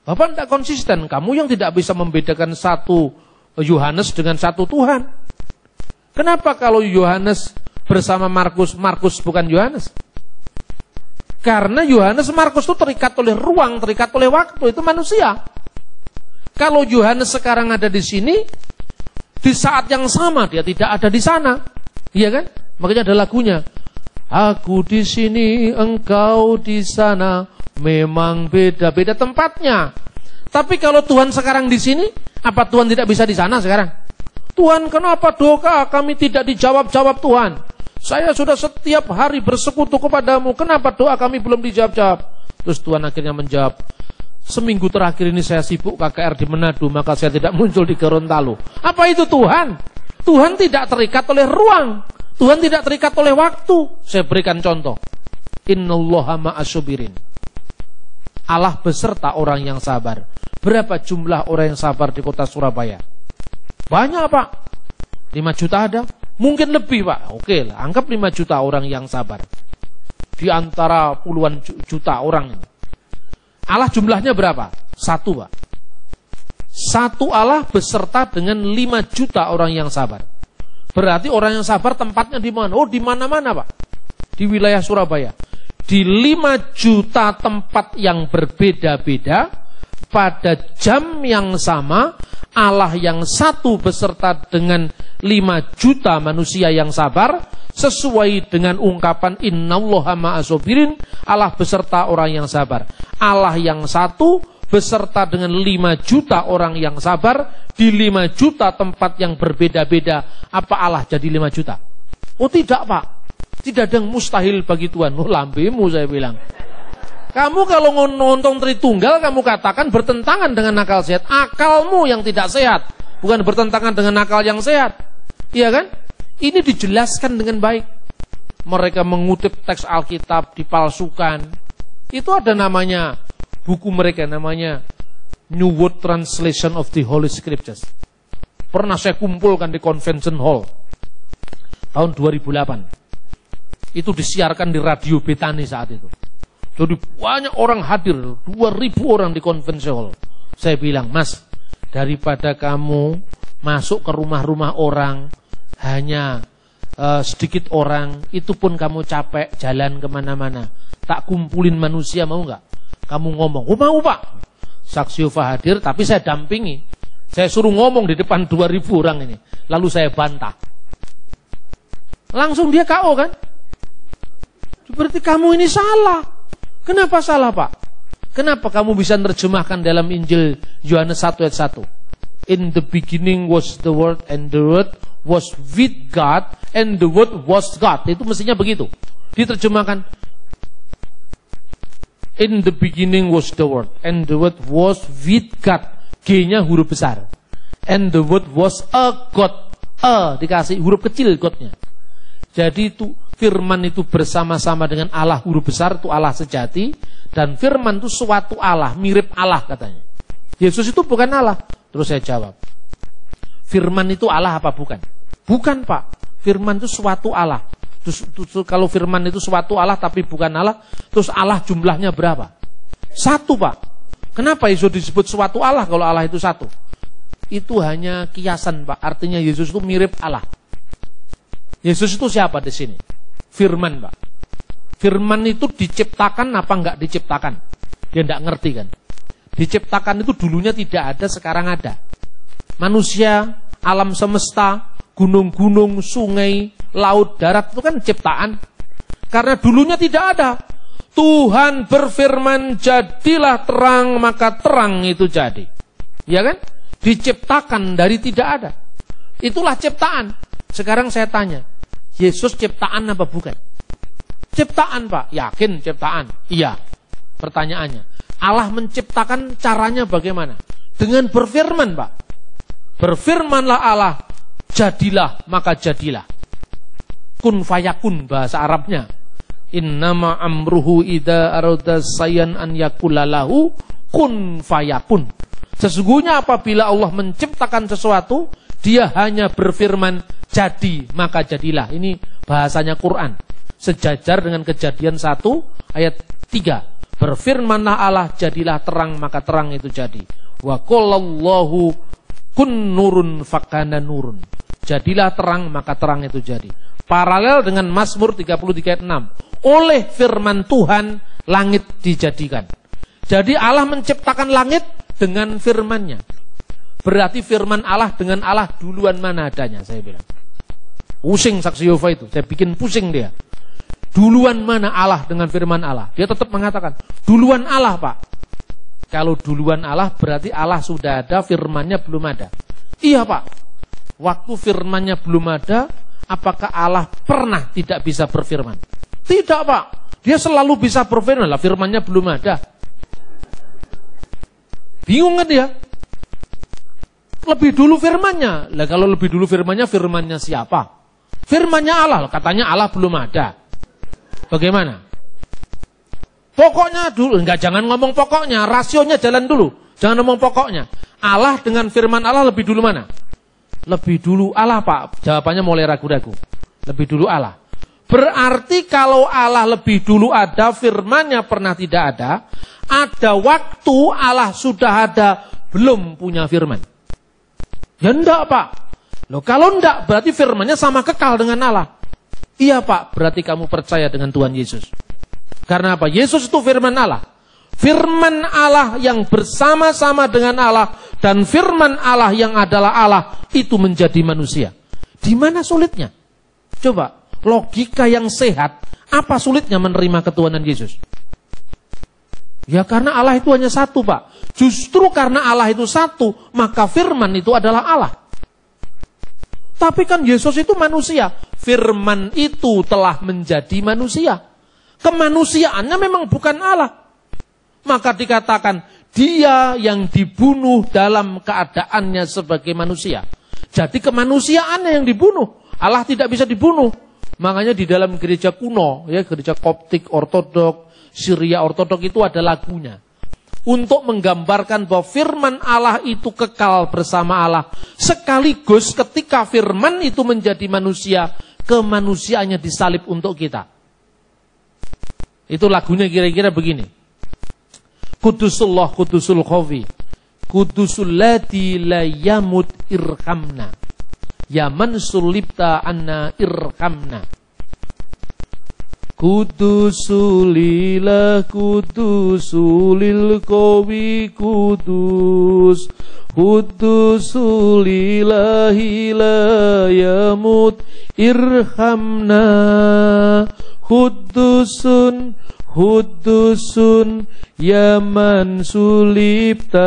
Bapak tidak konsisten. Kamu yang tidak bisa membedakan satu Yohanes dengan satu Tuhan. Kenapa kalau Yohanes bersama Markus, Markus bukan Yohanes? Karena Yohanes Markus itu terikat oleh ruang, terikat oleh waktu, itu manusia. Kalau Yohanes sekarang ada di sini, di saat yang sama dia tidak ada di sana. Iya kan? Makanya ada lagunya. Aku di sini, engkau di sana, memang beda-beda tempatnya. Tapi kalau Tuhan sekarang di sini, apa Tuhan tidak bisa di sana sekarang? Tuhan, kenapa doa kami tidak dijawab-jawab Tuhan? Saya sudah setiap hari bersekutu kepadamu, kenapa doa kami belum dijawab-jawab? Terus Tuhan akhirnya menjawab, seminggu terakhir ini saya sibuk KKR di Manado, maka saya tidak muncul di Gorontalo. Apa itu Tuhan? Tuhan tidak terikat oleh ruang. Tuhan tidak terikat oleh waktu. Saya berikan contoh. Innallaha ma'as-sabirin. Allah beserta orang yang sabar. Berapa jumlah orang yang sabar di kota Surabaya? Banyak Pak. 5 juta ada? Mungkin lebih Pak. Oke lah, anggap 5 juta orang yang sabar. Di antara puluhan juta orang ini. Allah jumlahnya berapa? 1 Pak. 1 Allah beserta dengan 5 juta orang yang sabar. Berarti orang yang sabar tempatnya di mana? Oh di mana-mana Pak. Di wilayah Surabaya. Di 5 juta tempat yang berbeda-beda, pada jam yang sama, Allah yang satu beserta dengan 5 juta manusia yang sabar, sesuai dengan ungkapan innallaha ma'as-sabirin, Allah beserta orang yang sabar. Allah yang satu beserta dengan 5 juta orang yang sabar, di 5 juta tempat yang berbeda-beda, apa Allah jadi 5 juta? Oh tidak Pak, tidak ada yang mustahil bagi Tuhan. Oh lambemu saya bilang. Kamu kalau nonton Tritunggal, kamu katakan bertentangan dengan akal sehat. Akalmu yang tidak sehat, bukan bertentangan dengan akal yang sehat. Iya kan? Ini dijelaskan dengan baik. Mereka mengutip teks Alkitab, dipalsukan. Itu ada namanya, buku mereka namanya New World Translation of the Holy Scriptures. Pernah saya kumpulkan di Convention Hall tahun 2008. Itu disiarkan di Radio Betani saat itu. Jadi banyak orang hadir, 2.000 orang di Convention Hall. Saya bilang, Mas, daripada kamu masuk ke rumah-rumah orang, hanya sedikit orang, itu pun kamu capek jalan kemana-mana. Tak kumpulin manusia, mau nggak? kamu ngomong. Oh mau Pak. Saksi Yehova hadir, tapi saya dampingi. Saya suruh ngomong di depan 2.000 orang ini. Lalu saya bantah. Langsung dia KO kan? Berarti kamu ini salah. Kenapa salah Pak? Kenapa kamu bisa menerjemahkan dalam Injil Yohanes 1 ayat 1? In the beginning was the Word, and the Word was with God, and the Word was God. Itu mestinya begitu. Diterjemahkan, in the beginning was the Word, and the Word was with God. G-nya huruf besar. And the Word was a God. Dikasih huruf kecil God-nya. Jadi itu firman itu bersama-sama dengan Allah huruf besar, itu Allah sejati. Dan firman itu suatu Allah, mirip Allah katanya. Yesus itu bukan Allah. Terus saya jawab, firman itu Allah apa bukan? Bukan Pak. Firman itu suatu Allah. Terus kalau firman itu suatu Allah tapi bukan Allah, terus Allah jumlahnya berapa? 1 Pak. Kenapa Yesus disebut suatu Allah kalau Allah itu 1? Itu hanya kiasan Pak. Artinya Yesus itu mirip Allah. Yesus itu siapa di sini? Firman Pak. Firman itu diciptakan apa enggak diciptakan? Dia enggak ngerti kan? Diciptakan itu dulunya tidak ada, sekarang ada. Manusia, alam semesta, gunung-gunung, sungai, laut, darat itu kan ciptaan. Karena dulunya tidak ada. Tuhan berfirman, jadilah terang, maka terang itu jadi. Ya kan? Diciptakan dari tidak ada. Itulah ciptaan. Sekarang saya tanya, Yesus ciptaan apa bukan? Ciptaan Pak. Yakin ciptaan? Iya. Pertanyaannya, Allah menciptakan caranya bagaimana? Dengan berfirman Pak. Berfirmanlah Allah, jadilah maka jadilah. Kun fayakun bahasa Arabnya. Innama amruhu idza arada sayan an yakulalahu kun fayakun. Sesungguhnya apabila Allah menciptakan sesuatu, dia hanya berfirman jadi maka jadilah. Ini bahasanya Quran. Sejajar dengan Kejadian 1 ayat 3. Berfirmanlah Allah, jadilah terang maka terang itu jadi. Wa qallallahu kun nurun fakana nurun. Jadilah terang maka terang itu jadi. Paralel dengan Mazmur 33 ayat 6. Oleh firman Tuhan langit dijadikan. Jadi Allah menciptakan langit dengan firman-Nya. Berarti firman Allah dengan Allah duluan mana adanya, saya bilang. Pusing saksi Yehova itu, saya bikin pusing dia. Duluan mana Allah dengan firman Allah? Dia tetap mengatakan, duluan Allah Pak. Kalau duluan Allah berarti Allah sudah ada, firman-Nya belum ada. Iya Pak. Waktu firman-Nya belum ada, apakah Allah pernah tidak bisa berfirman? Tidak Pak. Dia selalu bisa berfirman, lah firman-Nya belum ada. Bingung kan dia? Lebih dulu firman-Nya. Lah kalau lebih dulu firman-Nya, firman-Nya siapa? Firman-Nya Allah, katanya Allah belum ada. Bagaimana? Pokoknya dulu, enggak, jangan ngomong pokoknya, rasionya jalan dulu. Jangan ngomong pokoknya. Allah dengan firman Allah lebih dulu mana? Lebih dulu Allah Pak. Jawabannya mulai ragu-ragu. Lebih dulu Allah. Berarti kalau Allah lebih dulu ada, firman-Nya pernah tidak ada waktu Allah sudah ada, belum punya firman. Ya enggak Pak. Loh kalau enggak, berarti firman-Nya sama kekal dengan Allah. Iya Pak, berarti kamu percaya dengan Tuhan Yesus. Karena apa? Yesus itu firman Allah. Firman Allah yang bersama-sama dengan Allah dan firman Allah yang adalah Allah itu menjadi manusia. Di mana sulitnya? Coba, logika yang sehat, apa sulitnya menerima ketuhanan Yesus? Ya karena Allah itu hanya satu Pak. Justru karena Allah itu satu, maka firman itu adalah Allah. Tapi kan Yesus itu manusia. Firman itu telah menjadi manusia. Kemanusiaannya memang bukan Allah. Maka dikatakan dia yang dibunuh dalam keadaannya sebagai manusia. Jadi kemanusiaannya yang dibunuh. Allah tidak bisa dibunuh. Makanya di dalam gereja kuno, ya gereja Koptik, Ortodok, Syria Ortodok itu ada lagunya. Untuk menggambarkan bahwa firman Allah itu kekal bersama Allah. Sekaligus ketika firman itu menjadi manusia, kemanusiaannya disalib untuk kita. Itu lagunya kira-kira begini. Kudusullah kudusul khafi, kudusul lati la yamut irhamna, ya man sulibta anna irhamna. Kudusulillah kudusulil qawi kudus. Kudusulillahi la yamut irhamna. Kudusun Hudusun ya man sulibta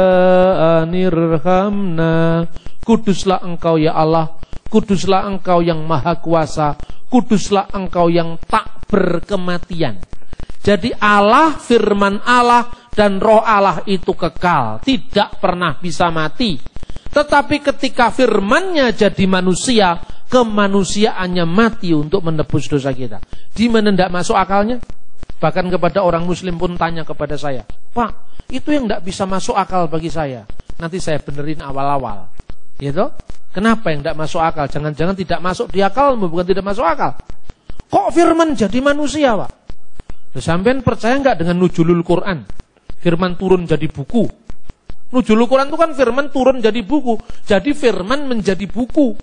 anirhamna. Kuduslah engkau ya Allah, kuduslah engkau yang maha kuasa, kuduslah engkau yang tak berkematian. Jadi Allah, firman Allah dan roh Allah itu kekal, tidak pernah bisa mati. Tetapi ketika firmannya jadi manusia, kemanusiaannya mati untuk menebus dosa kita. Di mana tidak masuk akalnya? Bahkan kepada orang muslim pun tanya kepada saya, Pak, itu yang tidak bisa masuk akal bagi saya. Nanti saya benerin awal-awal. Gitu? Kenapa yang tidak masuk akal? Jangan-jangan tidak masuk di akalmu, bukan tidak masuk akal. Kok firman jadi manusia, Pak? Sampean percaya nggak dengan nuzulul Quran? Firman turun jadi buku. Nuzulul Quran itu kan firman turun jadi buku. Jadi firman menjadi buku.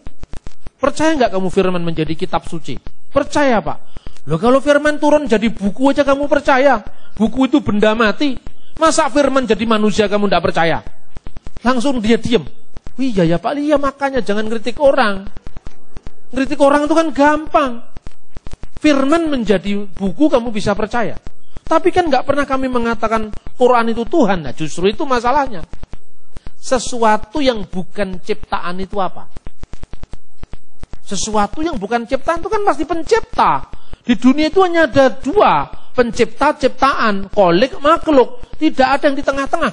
Percaya nggak kamu firman menjadi kitab suci? Percaya, Pak. Loh, kalau firman turun jadi buku aja kamu percaya. Buku itu benda mati. Masa firman jadi manusia kamu tidak percaya? Langsung dia diam. Wih, ya Pak, iya makanya jangan kritik orang. Kritik orang itu kan gampang. Firman menjadi buku kamu bisa percaya. Tapi kan nggak pernah kami mengatakan Quran itu Tuhan. Nah, justru itu masalahnya. Sesuatu yang bukan ciptaan itu apa? Sesuatu yang bukan ciptaan itu kan pasti pencipta. Di dunia itu hanya ada dua, pencipta, ciptaan, kholik, makhluk. Tidak ada yang di tengah-tengah.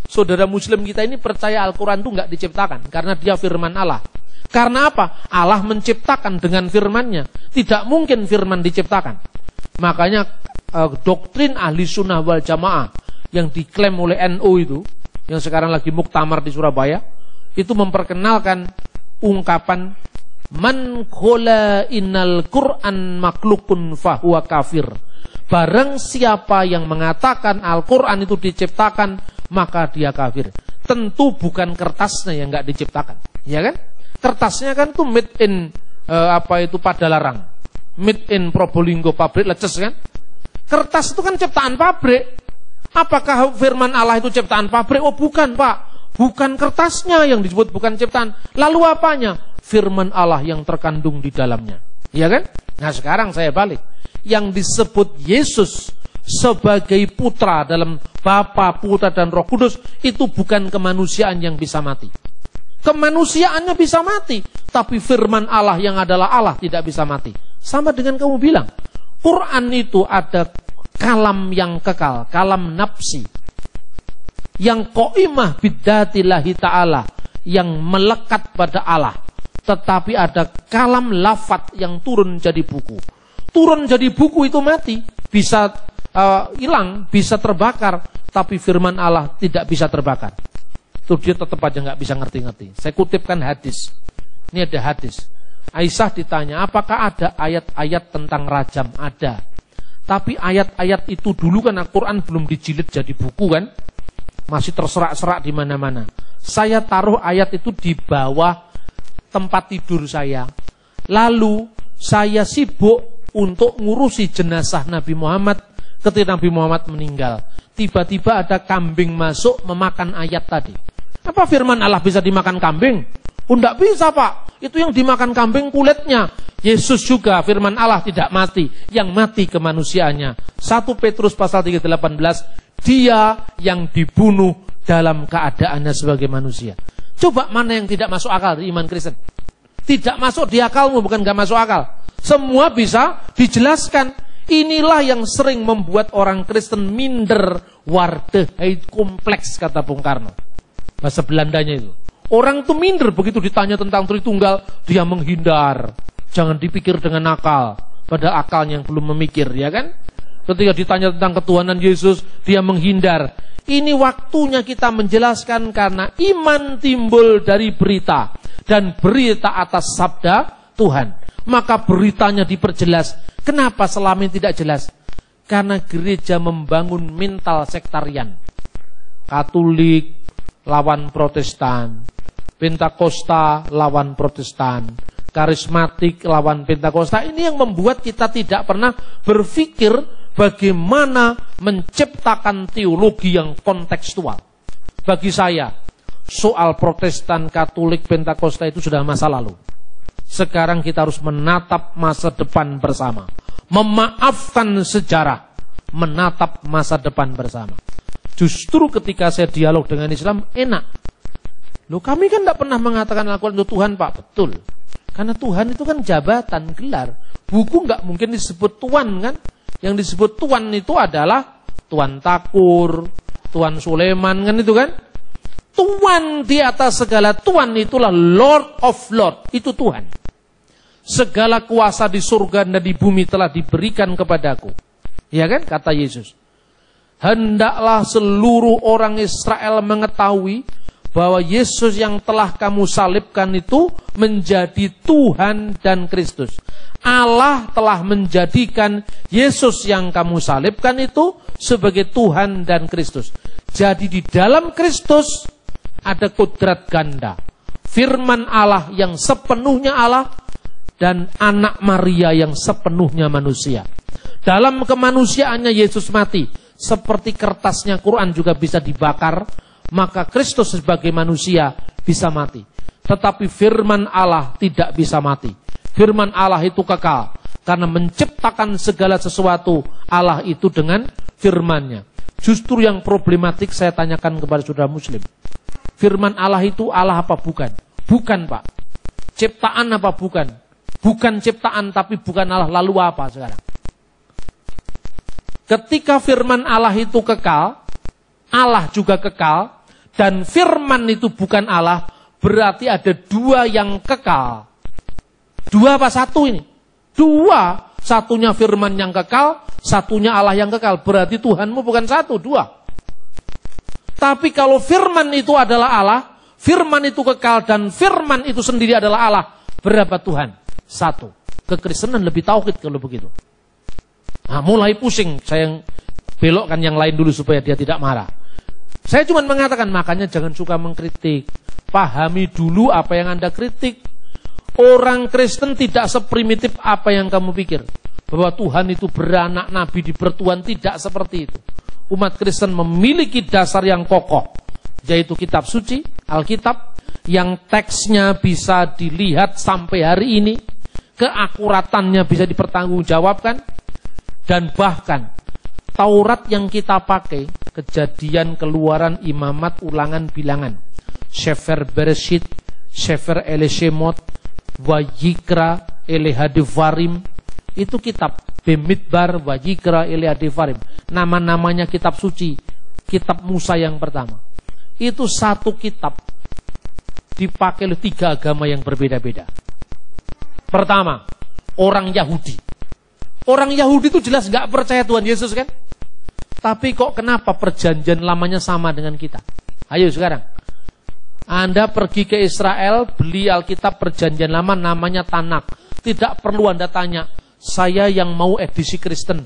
Saudara muslim kita ini percaya Al-Quran itu nggak diciptakan, karena dia firman Allah. Karena apa? Allah menciptakan dengan firmannya. Tidak mungkin firman diciptakan. Makanya doktrin ahli sunnah wal jamaah yang diklaim oleh NU itu, yang sekarang lagi muktamar di Surabaya, itu memperkenalkan ungkapan man qala innal Qur'an makhlukun fahuwa kafir. Barang siapa yang mengatakan Al-Quran itu diciptakan, maka dia kafir. Tentu bukan kertasnya yang nggak diciptakan, ya kan? Kertasnya kan tuh made in Padalarang, made in Probolinggo, pabrik leces kan? Kertas itu kan ciptaan pabrik. Apakah firman Allah itu ciptaan pabrik? Oh bukan, Pak. Bukan kertasnya yang disebut bukan ciptaan. Lalu apanya? Firman Allah yang terkandung di dalamnya. Ya kan? Nah sekarang saya balik. Yang disebut Yesus sebagai putra dalam Bapa, Putra dan Roh Kudus itu bukan kemanusiaan yang bisa mati. Kemanusiaannya bisa mati, tapi firman Allah yang adalah Allah tidak bisa mati. Sama dengan kamu bilang, Quran itu ada kalam yang kekal, kalam nafsi, yang qaimah bidzatillahi ta'ala, yang melekat pada Allah. Tetapi ada kalam lafat yang turun jadi buku. Turun jadi buku itu mati, bisa hilang, bisa terbakar, tapi firman Allah tidak bisa terbakar. Itu dia tetap aja nggak bisa ngerti-ngerti. Saya kutipkan hadis. Ini ada hadis. Aisyah ditanya, apakah ada ayat-ayat tentang rajam? Ada. Tapi ayat-ayat itu dulu kan Al-Quran belum dijilid jadi buku kan, masih terserak-serak di mana-mana. Saya taruh ayat itu di bawah tempat tidur saya. Lalu saya sibuk untuk ngurusi jenazah Nabi Muhammad ketika Nabi Muhammad meninggal. Tiba-tiba ada kambing masuk memakan ayat tadi. Apa firman Allah bisa dimakan kambing? Oh, tidak bisa, Pak. Itu yang dimakan kambing kulitnya. Yesus juga firman Allah tidak mati. Yang mati kemanusiaannya. 1 Petrus pasal 3:18. Dia yang dibunuh dalam keadaannya sebagai manusia. Coba mana yang tidak masuk akal di iman Kristen? Tidak masuk di akalmu, bukan gak masuk akal. Semua bisa dijelaskan. Inilah yang sering membuat orang Kristen minder, waardigheid kompleks, kata Bung Karno. Bahasa Belandanya itu. Orang itu minder begitu ditanya tentang Tritunggal, dia menghindar. Jangan dipikir dengan akal. Pada akalnya yang belum memikir, ya kan? Ketika ditanya tentang ketuhanan Yesus, dia menghindar. Ini waktunya kita menjelaskan karena iman timbul dari berita. Dan berita atas sabda Tuhan. Maka beritanya diperjelas. Kenapa selama ini tidak jelas? Karena gereja membangun mental sektarian. Katolik lawan Protestan, Pentakosta lawan Protestan, karismatik, lawan Pentakosta. Ini yang membuat kita tidak pernah berpikir bagaimana menciptakan teologi yang kontekstual. Bagi saya, soal Protestan, Katolik, Pentakosta itu sudah masa lalu. Sekarang kita harus menatap masa depan bersama. Memaafkan sejarah, menatap masa depan bersama. Justru ketika saya dialog dengan Islam, enak. Loh, kami kan tidak pernah mengatakan lakukan untuk Tuhan, Pak. Betul. Karena Tuhan itu kan jabatan, gelar. Buku nggak mungkin disebut Tuan kan? Yang disebut Tuan itu adalah Tuan Takur, Tuan Sulaiman kan itu kan? Tuan di atas segala Tuan itulah Lord of Lord. Itu Tuhan. Segala kuasa di surga dan di bumi telah diberikan kepadaku. Ya kan? Kata Yesus. Hendaklah seluruh orang Israel mengetahui bahwa Yesus yang telah kamu salibkan itu menjadi Tuhan dan Kristus. Allah telah menjadikan Yesus yang kamu salibkan itu sebagai Tuhan dan Kristus. Jadi di dalam Kristus ada kodrat ganda. Firman Allah yang sepenuhnya Allah dan anak Maria yang sepenuhnya manusia. Dalam kemanusiaannya Yesus mati. Seperti kertasnya Quran juga bisa dibakar. Maka Kristus sebagai manusia bisa mati. Tetapi firman Allah tidak bisa mati. Firman Allah itu kekal. Karena menciptakan segala sesuatu Allah itu dengan firman-Nya. Justru yang problematik saya tanyakan kepada saudara muslim. Firman Allah itu Allah apa bukan? Bukan, Pak. Ciptaan apa bukan? Bukan ciptaan tapi bukan Allah. Lalu apa sekarang? Ketika firman Allah itu kekal, Allah juga kekal, dan firman itu bukan Allah, berarti ada dua yang kekal. Dua apa satu ini? Dua. Satunya firman yang kekal, satunya Allah yang kekal. Berarti Tuhanmu bukan satu, dua. Tapi kalau firman itu adalah Allah, firman itu kekal, dan firman itu sendiri adalah Allah, berapa Tuhan? Satu. Kekristenan lebih tauhid kalau begitu. Nah, mulai pusing, saya belokkan yang lain dulu supaya dia tidak marah. Saya cuma mengatakan, makanya jangan suka mengkritik. Pahami dulu apa yang Anda kritik. Orang Kristen tidak seprimitif apa yang kamu pikir. Bahwa Tuhan itu beranak, nabi dibertuan, tidak seperti itu. Umat Kristen memiliki dasar yang kokoh. Yaitu kitab suci, Alkitab, yang teksnya bisa dilihat sampai hari ini. Keakuratannya bisa dipertanggungjawabkan. Dan bahkan Taurat yang kita pakai, Kejadian, Keluaran, Imamat, Ulangan, Bilangan, Sefer Bereshit, Sefer Elishemot, Wayikra, Elehadevarim, itu kitab Bemidbar, Wayikra, Elehadevarim. Nama-namanya kitab suci, kitab Musa yang pertama. Itu satu kitab dipakai oleh tiga agama yang berbeda-beda. Pertama, orang Yahudi. Orang Yahudi itu jelas gak percaya Tuhan Yesus kan? Tapi kok kenapa perjanjian lamanya sama dengan kita? Ayo sekarang. Anda pergi ke Israel, beli Alkitab perjanjian lama namanya Tanak. Tidak perlu Anda tanya, saya yang mau edisi Kristen,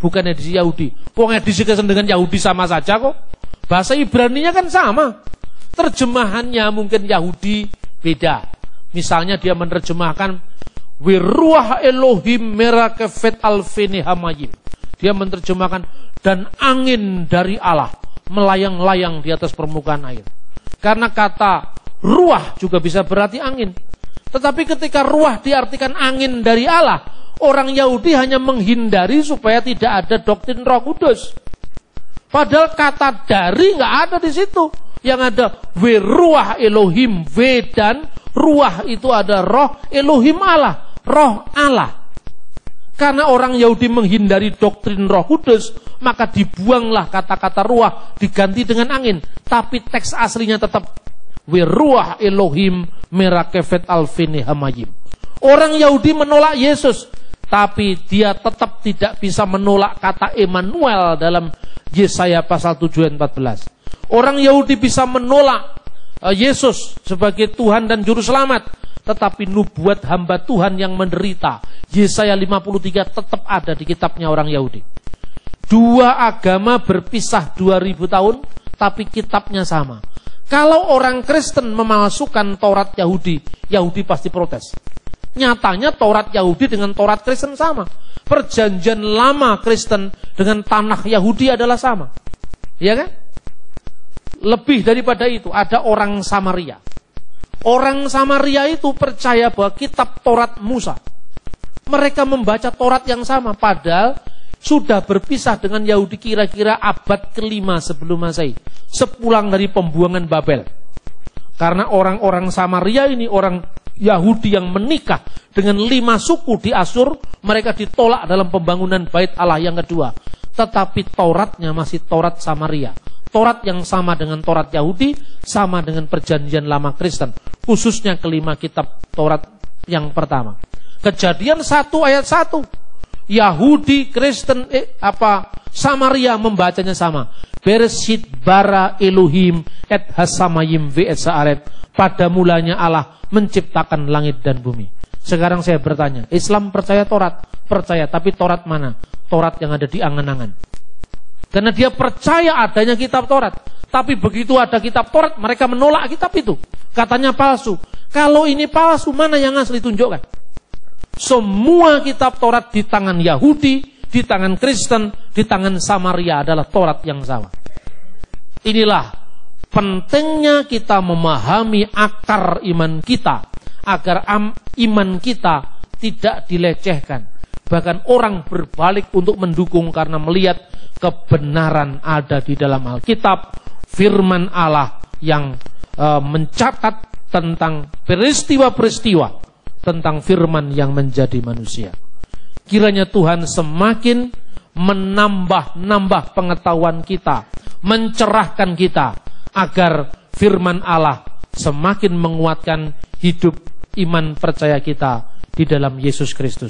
bukan edisi Yahudi. Pokoknya edisi Kristen dengan Yahudi sama saja kok. Bahasa Ibraninya kan sama. Terjemahannya mungkin Yahudi beda. Misalnya dia menerjemahkan Wiruah Elohim merakefet alfeni hamayim. Dia menerjemahkan dan angin dari Allah melayang-layang di atas permukaan air. Karena kata ruah juga bisa berarti angin. Tetapi ketika ruah diartikan angin dari Allah, orang Yahudi hanya menghindari supaya tidak ada doktrin Roh Kudus. Padahal kata dari nggak ada di situ. Yang ada wiruah Elohim, dan ruah itu ada roh Elohim Allah. Roh Allah. Karena orang Yahudi menghindari doktrin Roh Kudus, maka dibuanglah kata-kata ruah, diganti dengan angin. Tapi teks aslinya tetap Wiruah Elohim merakefet alfini hamayim. Orang Yahudi menolak Yesus, tapi dia tetap tidak bisa menolak kata Emmanuel dalam Yesaya pasal 7 ayat 14. Orang Yahudi bisa menolak Yesus sebagai Tuhan dan Juru Selamat, tetapi nubuat hamba Tuhan yang menderita, Yesaya 53 tetap ada di kitabnya orang Yahudi. Dua agama berpisah 2000 tahun, tapi kitabnya sama. Kalau orang Kristen memasukkan Taurat Yahudi, Yahudi pasti protes. Nyatanya Taurat Yahudi dengan Taurat Kristen sama. Perjanjian lama Kristen dengan tanah Yahudi adalah sama. Ya kan? Lebih daripada itu, ada orang Samaria. Orang Samaria itu percaya bahwa kitab Taurat Musa. Mereka membaca Taurat yang sama, padahal sudah berpisah dengan Yahudi kira-kira abad ke-5 sebelum Masehi. Sepulang dari pembuangan Babel. Karena orang-orang Samaria ini orang Yahudi yang menikah dengan 5 suku di Asyur, mereka ditolak dalam pembangunan bait Allah yang kedua. Tetapi Tauratnya masih Taurat Samaria. Taurat yang sama dengan Taurat Yahudi, sama dengan perjanjian lama Kristen. Khususnya kelima kitab Taurat yang pertama. Kejadian 1 ayat 1. Yahudi, Kristen, Samaria membacanya sama. Bereshit bara Elohim et hasamayim ve et sa'aret. Pada mulanya Allah menciptakan langit dan bumi. Sekarang saya bertanya, Islam percaya Taurat? Percaya, tapi Taurat mana? Taurat yang ada di angan-angan. Karena dia percaya adanya kitab Taurat. Tapi begitu ada kitab Taurat, mereka menolak kitab itu. Katanya palsu. Kalau ini palsu, mana yang asli? Tunjukkan. Semua kitab Taurat di tangan Yahudi, di tangan Kristen, di tangan Samaria adalah Taurat yang sama. Inilah pentingnya kita memahami akar iman kita, agar iman kita tidak dilecehkan. Bahkan orang berbalik untuk mendukung karena melihat kebenaran ada di dalam Alkitab, firman Allah yang mencatat tentang peristiwa-peristiwa, tentang firman yang menjadi manusia. Kiranya Tuhan semakin menambah pengetahuan kita, mencerahkan kita, agar firman Allah semakin menguatkan hidup iman percaya kita di dalam Yesus Kristus.